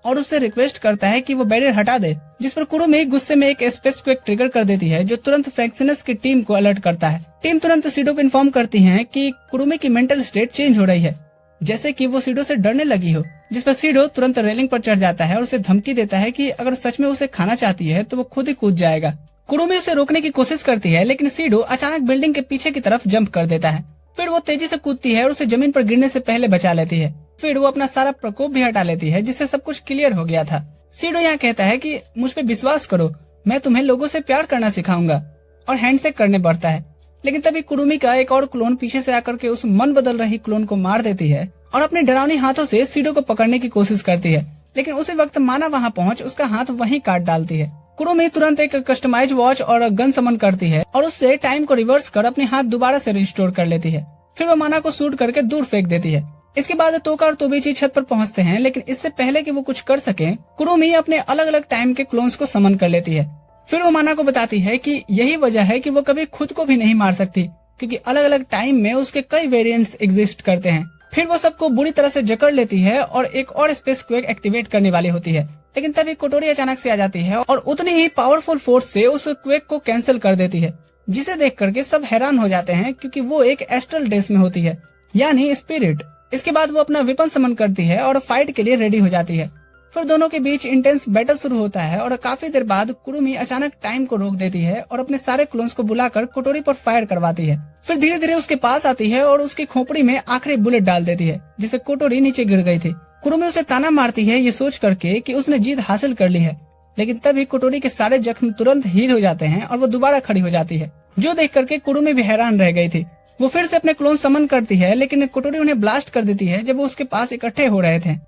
और उससे रिक्वेस्ट करता है कि वो बैरियर हटा दे। जिस पर कुरुमी गुस्से में एक स्पेस को ट्रिगर कर देती है जो तुरंत फ्रैंक्सिनस की टीम को अलर्ट करता है। टीम तुरंत सीडो को इन्फॉर्म करती है कि कुरुमी की मेंटल स्टेट चेंज हो रही है, जैसे कि वो सीडो से डरने लगी हो। जिस पर सीडो तुरंत रेलिंग पर चढ़ जाता है और उसे धमकी देता है कि अगर सच में उसे खाना चाहती है तो वो खुद ही कूद जाएगा। कुरुमी उसे रोकने की कोशिश करती है, लेकिन सीडो अचानक बिल्डिंग के पीछे की तरफ जंप कर देता है। फिर वो तेजी से कूदती है और उसे जमीन पर गिरने से पहले बचा लेती है। फिर वो अपना सारा प्रकोप भी हटा लेती है, जिससे सब कुछ क्लियर हो गया था। सीडो यहाँ कहता है कि मुझ पे विश्वास करो, मैं तुम्हें लोगों से प्यार करना सिखाऊंगा, और हैंडशेक करने पड़ता है। लेकिन तभी कुरुमी का एक और क्लोन पीछे से आकर के उस मन बदल रही क्लोन को मार देती है और अपने डरावनी हाथों से सीडो को पकड़ने की कोशिश करती है, लेकिन उसी वक्त माना वहाँ पहुँच उसका हाथ वहीं काट डालती है। कुरुमी तुरंत एक कस्टमाइज वॉच और गन समन करती है और उससे टाइम को रिवर्स कर अपने हाथ दोबारा से रिस्टोर कर लेती है। फिर वो माना को शूट करके दूर फेंक देती है। इसके बाद तोका और तोबीची छत पर पहुँचते हैं, लेकिन इससे पहले कि वो कुछ कर सके कुरुमी अपने अलग अलग टाइम के क्लोन्स को समन कर लेती है। फिर वो माना को बताती है कि यही वजह है कि वो कभी खुद को भी नहीं मार सकती, क्योंकि अलग अलग टाइम में उसके कई वेरिएंट्स एग्जिस्ट करते हैं। फिर वो सबको बुरी तरह से जकड़ लेती है और एक और स्पेस क्वेक एक्टिवेट करने वाली होती है, लेकिन तभी कोटोरी अचानक से आ जाती है और उतनी ही पावरफुल फोर्स से उस क्वेक को कैंसिल कर देती है, जिसे देख करके सब हैरान हो जाते हैं क्योंकि वो एक एस्ट्रल ड्रेस में होती है, यानी स्पिरिट। इसके बाद वो अपना वेपन समन करती है और फाइट के लिए रेडी हो जाती है। फिर दोनों के बीच इंटेंस बैटल शुरू होता है और काफी देर बाद कुरुमी अचानक टाइम को रोक देती है और अपने सारे क्लोन्स को बुलाकर कोटोरी पर फायर करवाती है। फिर धीरे धीरे उसके पास आती है और उसकी खोपड़ी में आखिरी बुलेट डाल देती है, जिससे कोटोरी नीचे गिर गई थी। कुरुमी उसे ताना मारती है ये सोच करके कि उसने जीत हासिल कर ली है, लेकिन तभी कोटोरी के सारे जख्म तुरंत हील हो जाते हैं और वो दोबारा खड़ी हो जाती है, जो देख करके कुरुमी भी हैरान रह गई थी। वो फिर से अपने क्लोन समन करती है, लेकिन कोटोरी उन्हें ब्लास्ट कर देती है जब वो उसके पास इकट्ठे हो रहे थे।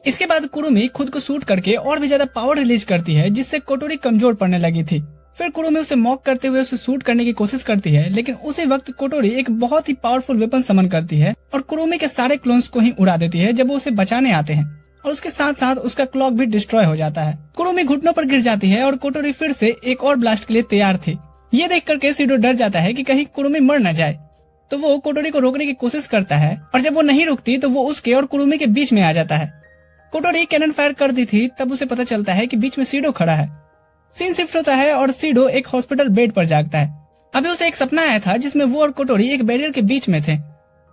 इसके बाद कुरुमी खुद को शूट करके और भी ज्यादा पावर रिलीज करती है, जिससे कोटोरी कमजोर पड़ने लगी थी। फिर कुरुमी उसे मॉक करते हुए उसे शूट करने की कोशिश करती है, लेकिन उसी वक्त कोटोरी एक बहुत ही पावरफुल वेपन समन करती है और कुरुमी के सारे क्लोन्स को ही उड़ा देती है जब वो उसे बचाने आते हैं, और उसके साथ साथ उसका क्लॉक भी डिस्ट्रॉय हो जाता है। कुरुमी घुटनों पर गिर जाती है और कोटोरी फिर से एक और ब्लास्ट के लिए तैयार थी। ये देख करके सीडो डर जाता है कि कहीं कुरुमी मर न जाए, तो वो कोटोरी को रोकने की कोशिश करता है, और जब वो नहीं रुकती तो वो उसके और कुरुमी के बीच में आ जाता है। कोटोरी कैनन फायर कर दी थी, तब उसे पता चलता है कि बीच में सीडो खड़ा है। सीन शिफ्ट होता है और सीडो एक हॉस्पिटल बेड पर जागता है। अभी उसे एक सपना आया था जिसमें वो और कोटोरी एक बैरियर के बीच में थे।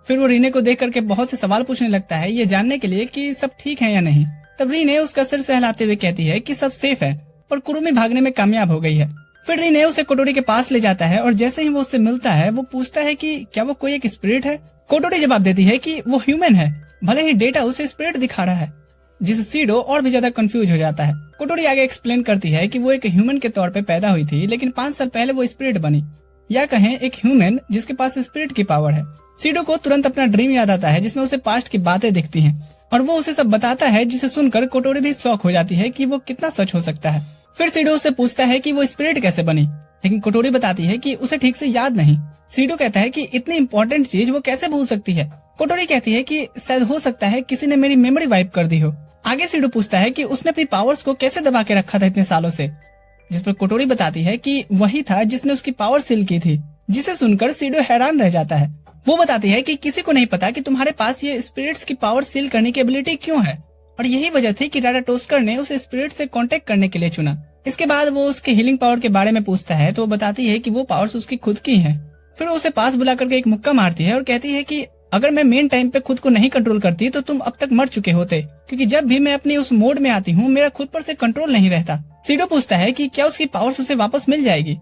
फिर वो रीने को देख करके बहुत से सवाल पूछने लगता है, ये जानने के लिए कि सब ठीक है या नहीं। तब रीने उसका सिर सहलाते हुए कहती है कि सब सेफ है और कुरुमी भागने में कामयाब हो गई है। फिर रीने उसे कोटोरी के पास ले जाता है और जैसे ही वो उससे मिलता है वो पूछता है कि क्या वो कोई एक स्पिरिट है। कोटोरी जवाब देती है कि वो ह्यूमन है, भले ही डेटा उसे स्पिरिट दिखा रहा है, जिससे सीडो और भी ज्यादा कंफ्यूज हो जाता है। कोटोरी आगे एक्सप्लेन करती है कि वो एक ह्यूमन के तौर पे पैदा हुई थी, लेकिन 5 साल पहले वो स्पिरिट बनी, या कहें एक ह्यूमन जिसके पास स्पिरिट की पावर है। सीडो को तुरंत अपना ड्रीम याद आता है जिसमें उसे पास्ट की बातें दिखती हैं और वो उसे सब बताता है, जिसे सुनकर कोटोरी भी शॉक हो जाती है कि वो कितना सच हो सकता है। फिर सीडो उससे पूछता है कि वो स्पिरिट कैसे बनी, लेकिन कोटोरी बताती है कि उसे ठीक से याद नहीं। सीडो कहता है कि इतनी इम्पोर्टेंट चीज वो कैसे भूल सकती है। कोटोरी कहती है कि शायद हो सकता है किसी ने मेरी मेमोरी वाइप कर दी हो। आगे सीडो पूछता है कि उसने अपनी पावर्स को कैसे दबा के रखा था इतने सालों से, जिस पर कोटोरी बताती है कि वही था जिसने उसकी पावर सील की थी, जिसे सुनकर सीडो हैरान रह जाता है। वो बताती है कि किसी को नहीं पता कि तुम्हारे पास ये स्पिरिट्स की पावर सील करने की एबिलिटी क्यों है, और यही वजह थी कि राडाटोस्कर ने उसे स्पिरिट से कांटेक्ट करने के लिए चुना। इसके बाद वो उसके हीलिंग पावर के बारे में पूछता है तो वो बताती है कि वो पावर्स उसकी खुद की हैं। फिर वो उसे पास बुला करके एक मुक्का मारती है और कहती है कि अगर मैं मेन टाइम पे खुद को नहीं कंट्रोल करती तो तुम अब तक मर चुके होते, क्योंकि जब भी मैं अपनी उस मोड में आती हूँ मेरा खुद पर से कंट्रोल नहीं रहता। सीडो पूछता है कि क्या उसकी पावर्स उसे वापस मिल जाएगी,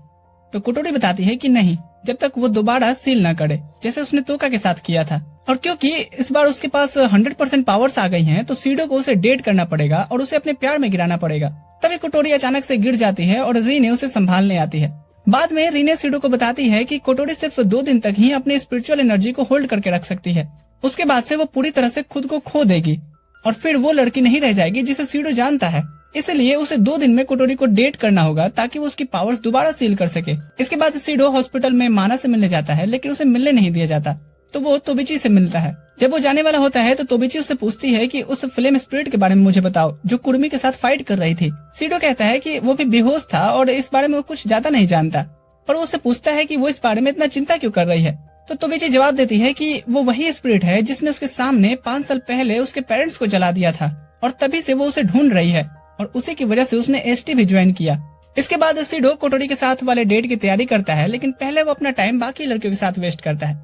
तो कोटोरी बताती है कि नहीं, जब तक वो दोबारा सील न करे, जैसे उसने तोका के साथ किया था। और क्योंकि इस बार उसके पास 100% पावर्स आ गई हैं, तो सीडो को उसे डेट करना पड़ेगा और उसे अपने प्यार में गिराना पड़ेगा। तभी कोटोरी अचानक से गिर जाती है और रीने उसे संभालने आती है। बाद में रीने सीडो को बताती है कि कोटोरी सिर्फ 2 दिन तक ही अपनी स्पिरिचुअल एनर्जी को होल्ड करके रख सकती है, उसके बाद से वो पूरी तरह से खुद को खो देगी और फिर वो लड़की नहीं रह जाएगी जिसे सीडो जानता है। इसलिए उसे 2 दिन में कोटोरी को डेट करना होगा ताकि वो उसकी पावर्स दोबारा सील कर सके। इसके बाद सीडो हॉस्पिटल में माना से मिलने जाता है, लेकिन उसे मिलने नहीं दिया जाता, तो वो तोबिची से मिलता है। जब वो जाने वाला होता है तो तोबिची उससे पूछती है कि उस फ्लेम स्पिरिट के बारे में मुझे बताओ जो कुरुमी के साथ फाइट कर रही थी। सीडो कहता है कि वो भी बेहोश था और इस बारे में वो कुछ ज्यादा नहीं जानता, और वो उससे पूछता है कि वो इस बारे में इतना चिंता क्यों कर रही है। तो तोबिची जवाब देती है कि वो वही स्पिरिट है जिसने उसके सामने 5 साल पहले उसके पेरेंट्स को जला दिया था, और तभी से वो उसे ढूंढ रही है और उसी की वजह से उसने एसटी भी ज्वाइन किया। इसके बाद सीडो कोटोरी के साथ वाले डेट की तैयारी करता है, लेकिन पहले वो अपना टाइम बाकी लड़कियों के साथ वेस्ट करता है।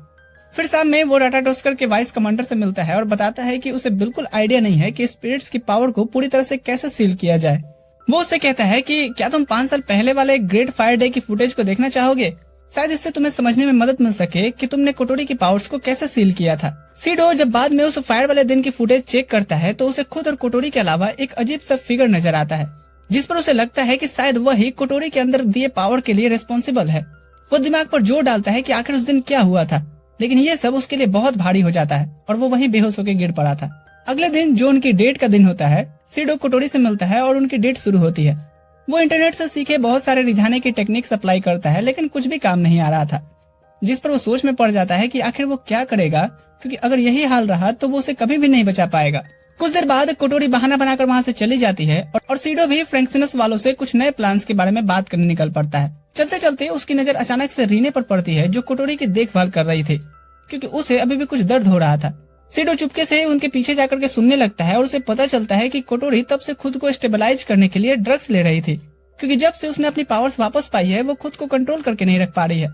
फिर शाम में वो राटाटोस्कर के वाइस कमांडर से मिलता है और बताता है कि उसे बिल्कुल आइडिया नहीं है कि स्पिरिट्स की पावर को पूरी तरह से कैसे सील किया जाए। वो उससे कहता है कि क्या तुम 5 साल पहले वाले ग्रेट फायर डे की फुटेज को देखना चाहोगे, शायद इससे तुम्हें समझने में मदद मिल सके कि तुमने कोटोरी की पावर्स को कैसे सील किया था। सीडो जब बाद में उस फायर वाले दिन की फुटेज चेक करता है तो उसे खुद और कोटोरी के अलावा एक अजीब सा फिगर नजर आता है, जिस पर उसे लगता है कि शायद वही कोटोरी के अंदर दिए पावर के लिए रिस्पॉन्सिबल है। वो दिमाग पर जोर डालता है कि आखिर उस दिन क्या हुआ था, लेकिन ये सब उसके लिए बहुत भारी हो जाता है और वो वहीं बेहोश होकर गिर पड़ा था। अगले दिन जो उनकी डेट का दिन होता है, सीडो कोटोरी से मिलता है और उनकी डेट शुरू होती है। वो इंटरनेट से सीखे बहुत सारे रिझाने की टेक्निक्स अप्लाई करता है, लेकिन कुछ भी काम नहीं आ रहा था, जिस पर वो सोच में पड़ जाता है कि आखिर वो क्या करेगा, क्योंकि अगर यही हाल रहा तो वो उसे कभी भी नहीं बचा पाएगा। कुछ देर बाद कोटोरी बहाना बनाकर वहाँ से चली जाती है और सीडो भी फ्रैंक्सिनस वालों से कुछ नए प्लान्स के बारे में बात करने निकल पड़ता है। चलते चलते उसकी नजर अचानक से रीने पर पड़ती है, जो कोटोरी की देखभाल कर रही थी, क्योंकि उसे अभी भी कुछ दर्द हो रहा था। सीडो चुपके से उनके पीछे जाकर के सुनने लगता है और उसे पता चलता है कि कोटोरी तब से खुद को स्टेबलाइज करने के लिए ड्रग्स ले रही थी, क्योंकि जब से उसने अपनी पावर्स वापस पाई है वो खुद को कंट्रोल करके नहीं रख पा रही है।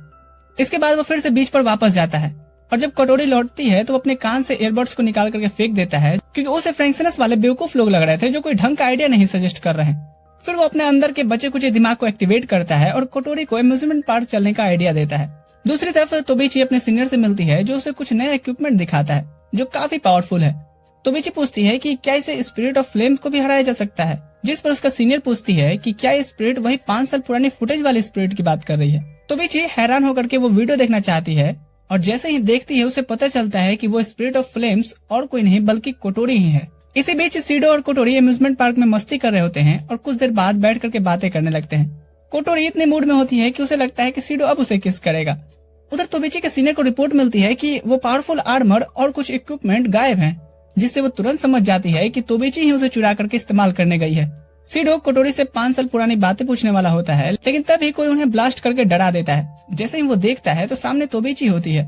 इसके बाद वो फिर से बीच पर वापस जाता है और जब कटोरी लौटती है तो वो अपने कान से ईयरबड्स को निकाल करके फेंक देता है, क्योंकि उसे फ्रैंकसिनस वाले बेवकूफ लोग लग रहे थे जो कोई ढंग का आइडिया नहीं सजेस्ट कर रहे हैं। फिर वो अपने अंदर के बचे कुछ दिमाग को एक्टिवेट करता है और कटोरी को अम्यूजमेंट पार्क चलने का आइडिया देता है। दूसरी तरफ तोबिची अपने सीनियर से मिलती है जो उसे कुछ नया इक्विपमेंट दिखाता है जो काफी पावरफुल है। तोबिची पूछती है कि क्या इसे स्पिरिट ऑफ फ्लेम को भी हराया जा सकता है, जिस पर उसका सीनियर पूछती है कि क्या ये स्पिरिट वही 5 साल पुरानी फुटेज वाली स्पिरिट की बात कर रही है। तोबिची हैरान होकर के वो वीडियो देखना चाहती है और जैसे ही देखती है उसे पता चलता है कि वो स्पिरिट ऑफ फ्लेम्स और कोई नहीं बल्कि कोटोरी ही है। इसी बीच सीडो और कोटोरी अम्यूजमेंट पार्क में मस्ती कर रहे होते हैं और कुछ देर बाद बैठ करके बातें करने लगते हैं। कोटोरी इतने मूड में होती है कि उसे लगता है कि सीडो अब उसे किस करेगा। उधर तोबिची के सीनियर को रिपोर्ट मिलती है कि वो पावरफुल आर्मर और कुछ इक्विपमेंट गायब हैं, जिससे वो तुरंत समझ जाती है कि तोबिची ही उसे चुरा करके इस्तेमाल करने गई है। सीडो कोटोरी से 5 साल पुरानी बातें पूछने वाला होता है, लेकिन तभी कोई उन्हें ब्लास्ट करके डरा देता है। जैसे ही वो देखता है तो सामने तोबिची होती है।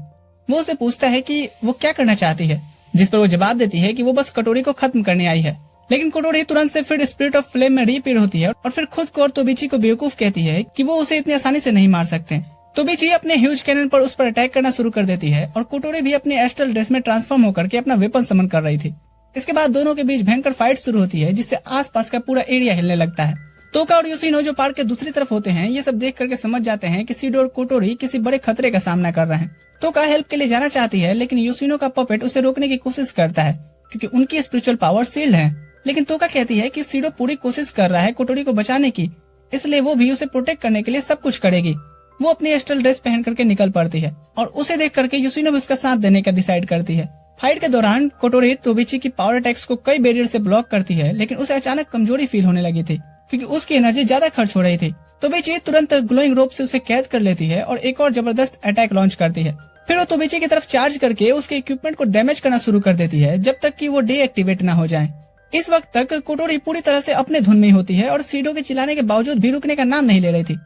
वो उसे पूछता है कि वो क्या करना चाहती है, जिस पर वो जवाब देती है कि वो बस कटोरी को खत्म करने आई है। लेकिन कटोरी तुरंत से फिर स्पिरिट ऑफ फ्लेम में रीपीट होती है और फिर खुद को और तोबिची को बेवकूफ कहती है कि वो उसे इतनी आसानी से नहीं मार सकते। तोबिची अपने ह्यूज कैनन पर उस पर अटैक करना शुरू कर देती है और कोटोरी भी अपने एस्ट्रल ड्रेस में ट्रांसफॉर्म होकर के अपना वेपन समन कर रही थी। इसके बाद दोनों के बीच भयंकर फाइट शुरू होती है, जिससे आसपास का पूरा एरिया हिलने लगता है। तोका और योशिनो जो पार्क के दूसरी तरफ होते हैं, ये सब देख करके समझ जाते हैं कि सीडो और कोटोरी किसी बड़े खतरे का सामना कर रहे हैं। तोका हेल्प के लिए जाना चाहती है, लेकिन योशिनो का पपेट उसे रोकने की कोशिश करता है क्योंकि उनकी स्पिरिचुअल पावर सील्ड है। लेकिन तोका कहती है कि सीडो पूरी कोशिश कर रहा है कोटोरी को बचाने की, इसलिए वो भी उसे प्रोटेक्ट करने के लिए सब कुछ करेगी। वो अपनी एस्ट्रल ड्रेस पहन करके निकल पड़ती है और उसे देख करके योशिनो भी उसका साथ देने का डिसाइड करती है। फाइट के दौरान कोटोरी तोबिची की पावर अटैक्स को कई बैरियर से ब्लॉक करती है, लेकिन उसे अचानक कमजोरी फील होने लगी थी क्योंकि उसकी एनर्जी ज्यादा खर्च हो रही थी। तोबिची तुरंत ग्लोइंग रोप से उसे कैद कर लेती है और एक और जबरदस्त अटैक लॉन्च करती है। फिर वो तोबिची की तरफ चार्ज करके उसके इक्विपमेंट को डैमेज करना शुरू कर देती है जब तक कि वो डीएक्टिवेट न हो जाए। इस वक्त तक कोटोरी पूरी तरह से अपने धुन में होती है और सीडो के चिल्लाने के बावजूद भी रुकने का नाम नहीं ले रही थी।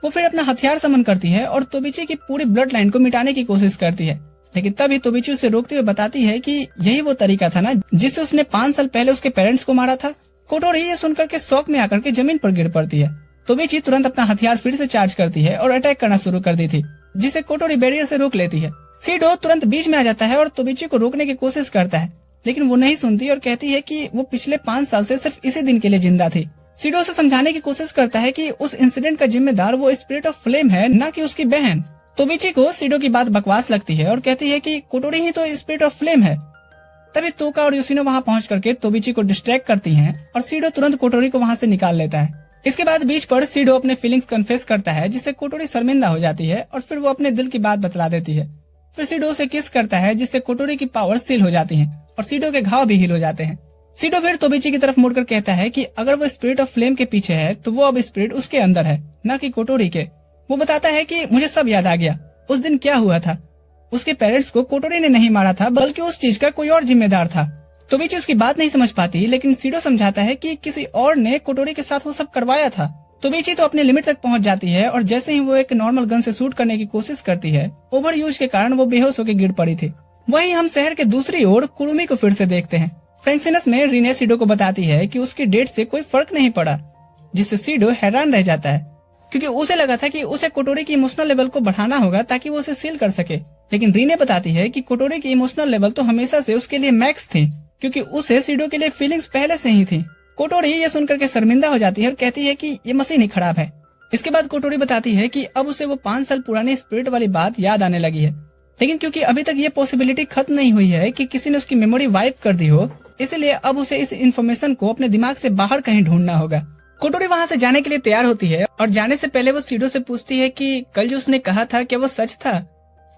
वो फिर अपना हथियार समन करती है और तोबिची की पूरी ब्लड लाइन को मिटाने की कोशिश करती है, लेकिन तभी तोबिची उसे रोकते हुए बताती है कि यही वो तरीका था ना जिससे उसने 5 साल पहले उसके पेरेंट्स को मारा था। कोटोरी ये सुनकर के शौक में आकर के जमीन पर गिर पड़ती है। तोबिची तुरंत अपना हथियार फिर से चार्ज करती है और अटैक करना शुरू कर दी थी, जिसे कोटोरी बैरियर से रोक लेती है। सीडो तुरंत बीच में आ जाता है और तोबिची को रोकने की कोशिश करता है, लेकिन वो नहीं सुनती और कहती है कि वो पिछले 5 साल से सिर्फ इसी दिन के लिए जिंदा थी। सीडो से समझाने की कोशिश करता है कि उस इंसिडेंट का जिम्मेदार वो स्पिरिट ऑफ फ्लेम है, न कि उसकी बहन। तोबिची को सीडो की बात बकवास लगती है और कहती है कि कोटोरी ही तो स्पिरिट ऑफ फ्लेम है। तभी तोका और योशिनो वहाँ पहुँच करके तोबिची को डिस्ट्रैक्ट करती हैं और सीडो तुरंत कोटोरी को वहाँ से निकाल लेता है। इसके बाद बीच पर सीडो अपने फीलिंग्स कन्फेस करता है, जिससे कोटोरी शर्मिंदा हो जाती है और फिर वो अपने दिल की बात बतला देती है। फिर सीडो से किस करता है, जिससे कोटोरी की पावर सील हो जाती है और सीडो के घाव भी हील हो जाते हैं। सीडो फिर तोबिची की तरफ मुड़कर कहता है कि अगर वो स्पिरिट ऑफ फ्लेम के पीछे है तो वो अब स्पिरिट उसके अंदर है, न कि कोटोरी के। वो बताता है कि मुझे सब याद आ गया, उस दिन क्या हुआ था। उसके पेरेंट्स को कोटोरी ने नहीं मारा था, बल्कि उस चीज का कोई और जिम्मेदार था। तोबिची उसकी बात नहीं समझ पाती, लेकिन सीडो समझाता है कि किसी और ने कोटोरी के साथ वो सब करवाया था। तोबिची तो अपने लिमिट तक पहुंच जाती है और जैसे ही वो एक नॉर्मल गन से शूट करने की कोशिश करती है, ओवर यूज के कारण वो बेहोश होकर गिर पड़ी थी। वहीं हम शहर के दूसरी ओर कुरुमी को फिर से देखते हैं। फ्रैंकसिनस में रीने सीडो को बताती है कि उसकी डेट से कोई फर्क नहीं पड़ा, जिससे सीडो हैरान रह जाता है क्योंकि उसे लगा था कि उसे कोटोरी की इमोशनल लेवल को बढ़ाना होगा ताकि वो उसे सील कर सके। लेकिन रीने बताती है कि कोटोरी की इमोशनल लेवल तो हमेशा से उसके लिए मैक्स थी, क्योंकि उसे सीडो के लिए फीलिंग्स पहले से ही थी। कोटोरी ये सुनकर के शर्मिंदा हो जाती है और कहती है कि ये मशीन ही खराब है। इसके बाद कोटोरी बताती है कि अब उसे वो 5 साल पुरानी स्पिरिट वाली बात याद आने लगी है, लेकिन क्योंकि अभी तक ये पॉसिबिलिटी खत्म नहीं हुई है कि किसी ने उसकी मेमोरी वाइप कर दी हो, इसलिए अब उसे इस इन्फॉर्मेशन को अपने दिमाग से बाहर कहीं ढूंढना होगा। कोटोरी वहाँ से जाने के लिए तैयार होती है और जाने से पहले वो सीडो से पूछती है कि कल जो उसने कहा था क्या वो सच था,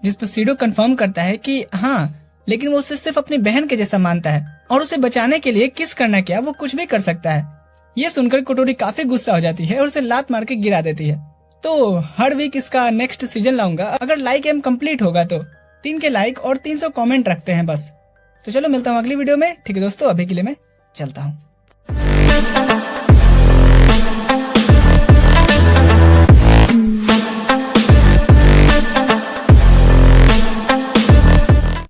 जिस पर सीडो कंफर्म करता है कि हाँ, लेकिन वो उसे सिर्फ अपनी बहन के जैसा मानता है और उसे बचाने के लिए किस करना क्या वो कुछ भी कर सकता है। ये सुनकर कोटोरी काफी गुस्सा हो जाती है और उसे लात मार के गिरा देती है। तो हर वीक इसका नेक्स्ट सीजन लाऊंगा, अगर लाइक एम कंप्लीट होगा तो 3 के लाइक और 300 कमेंट रखते हैं बस। तो चलो मिलता हूँ अगली वीडियो में। ठीक है दोस्तों, अभी के लिए मैं चलता हूँ।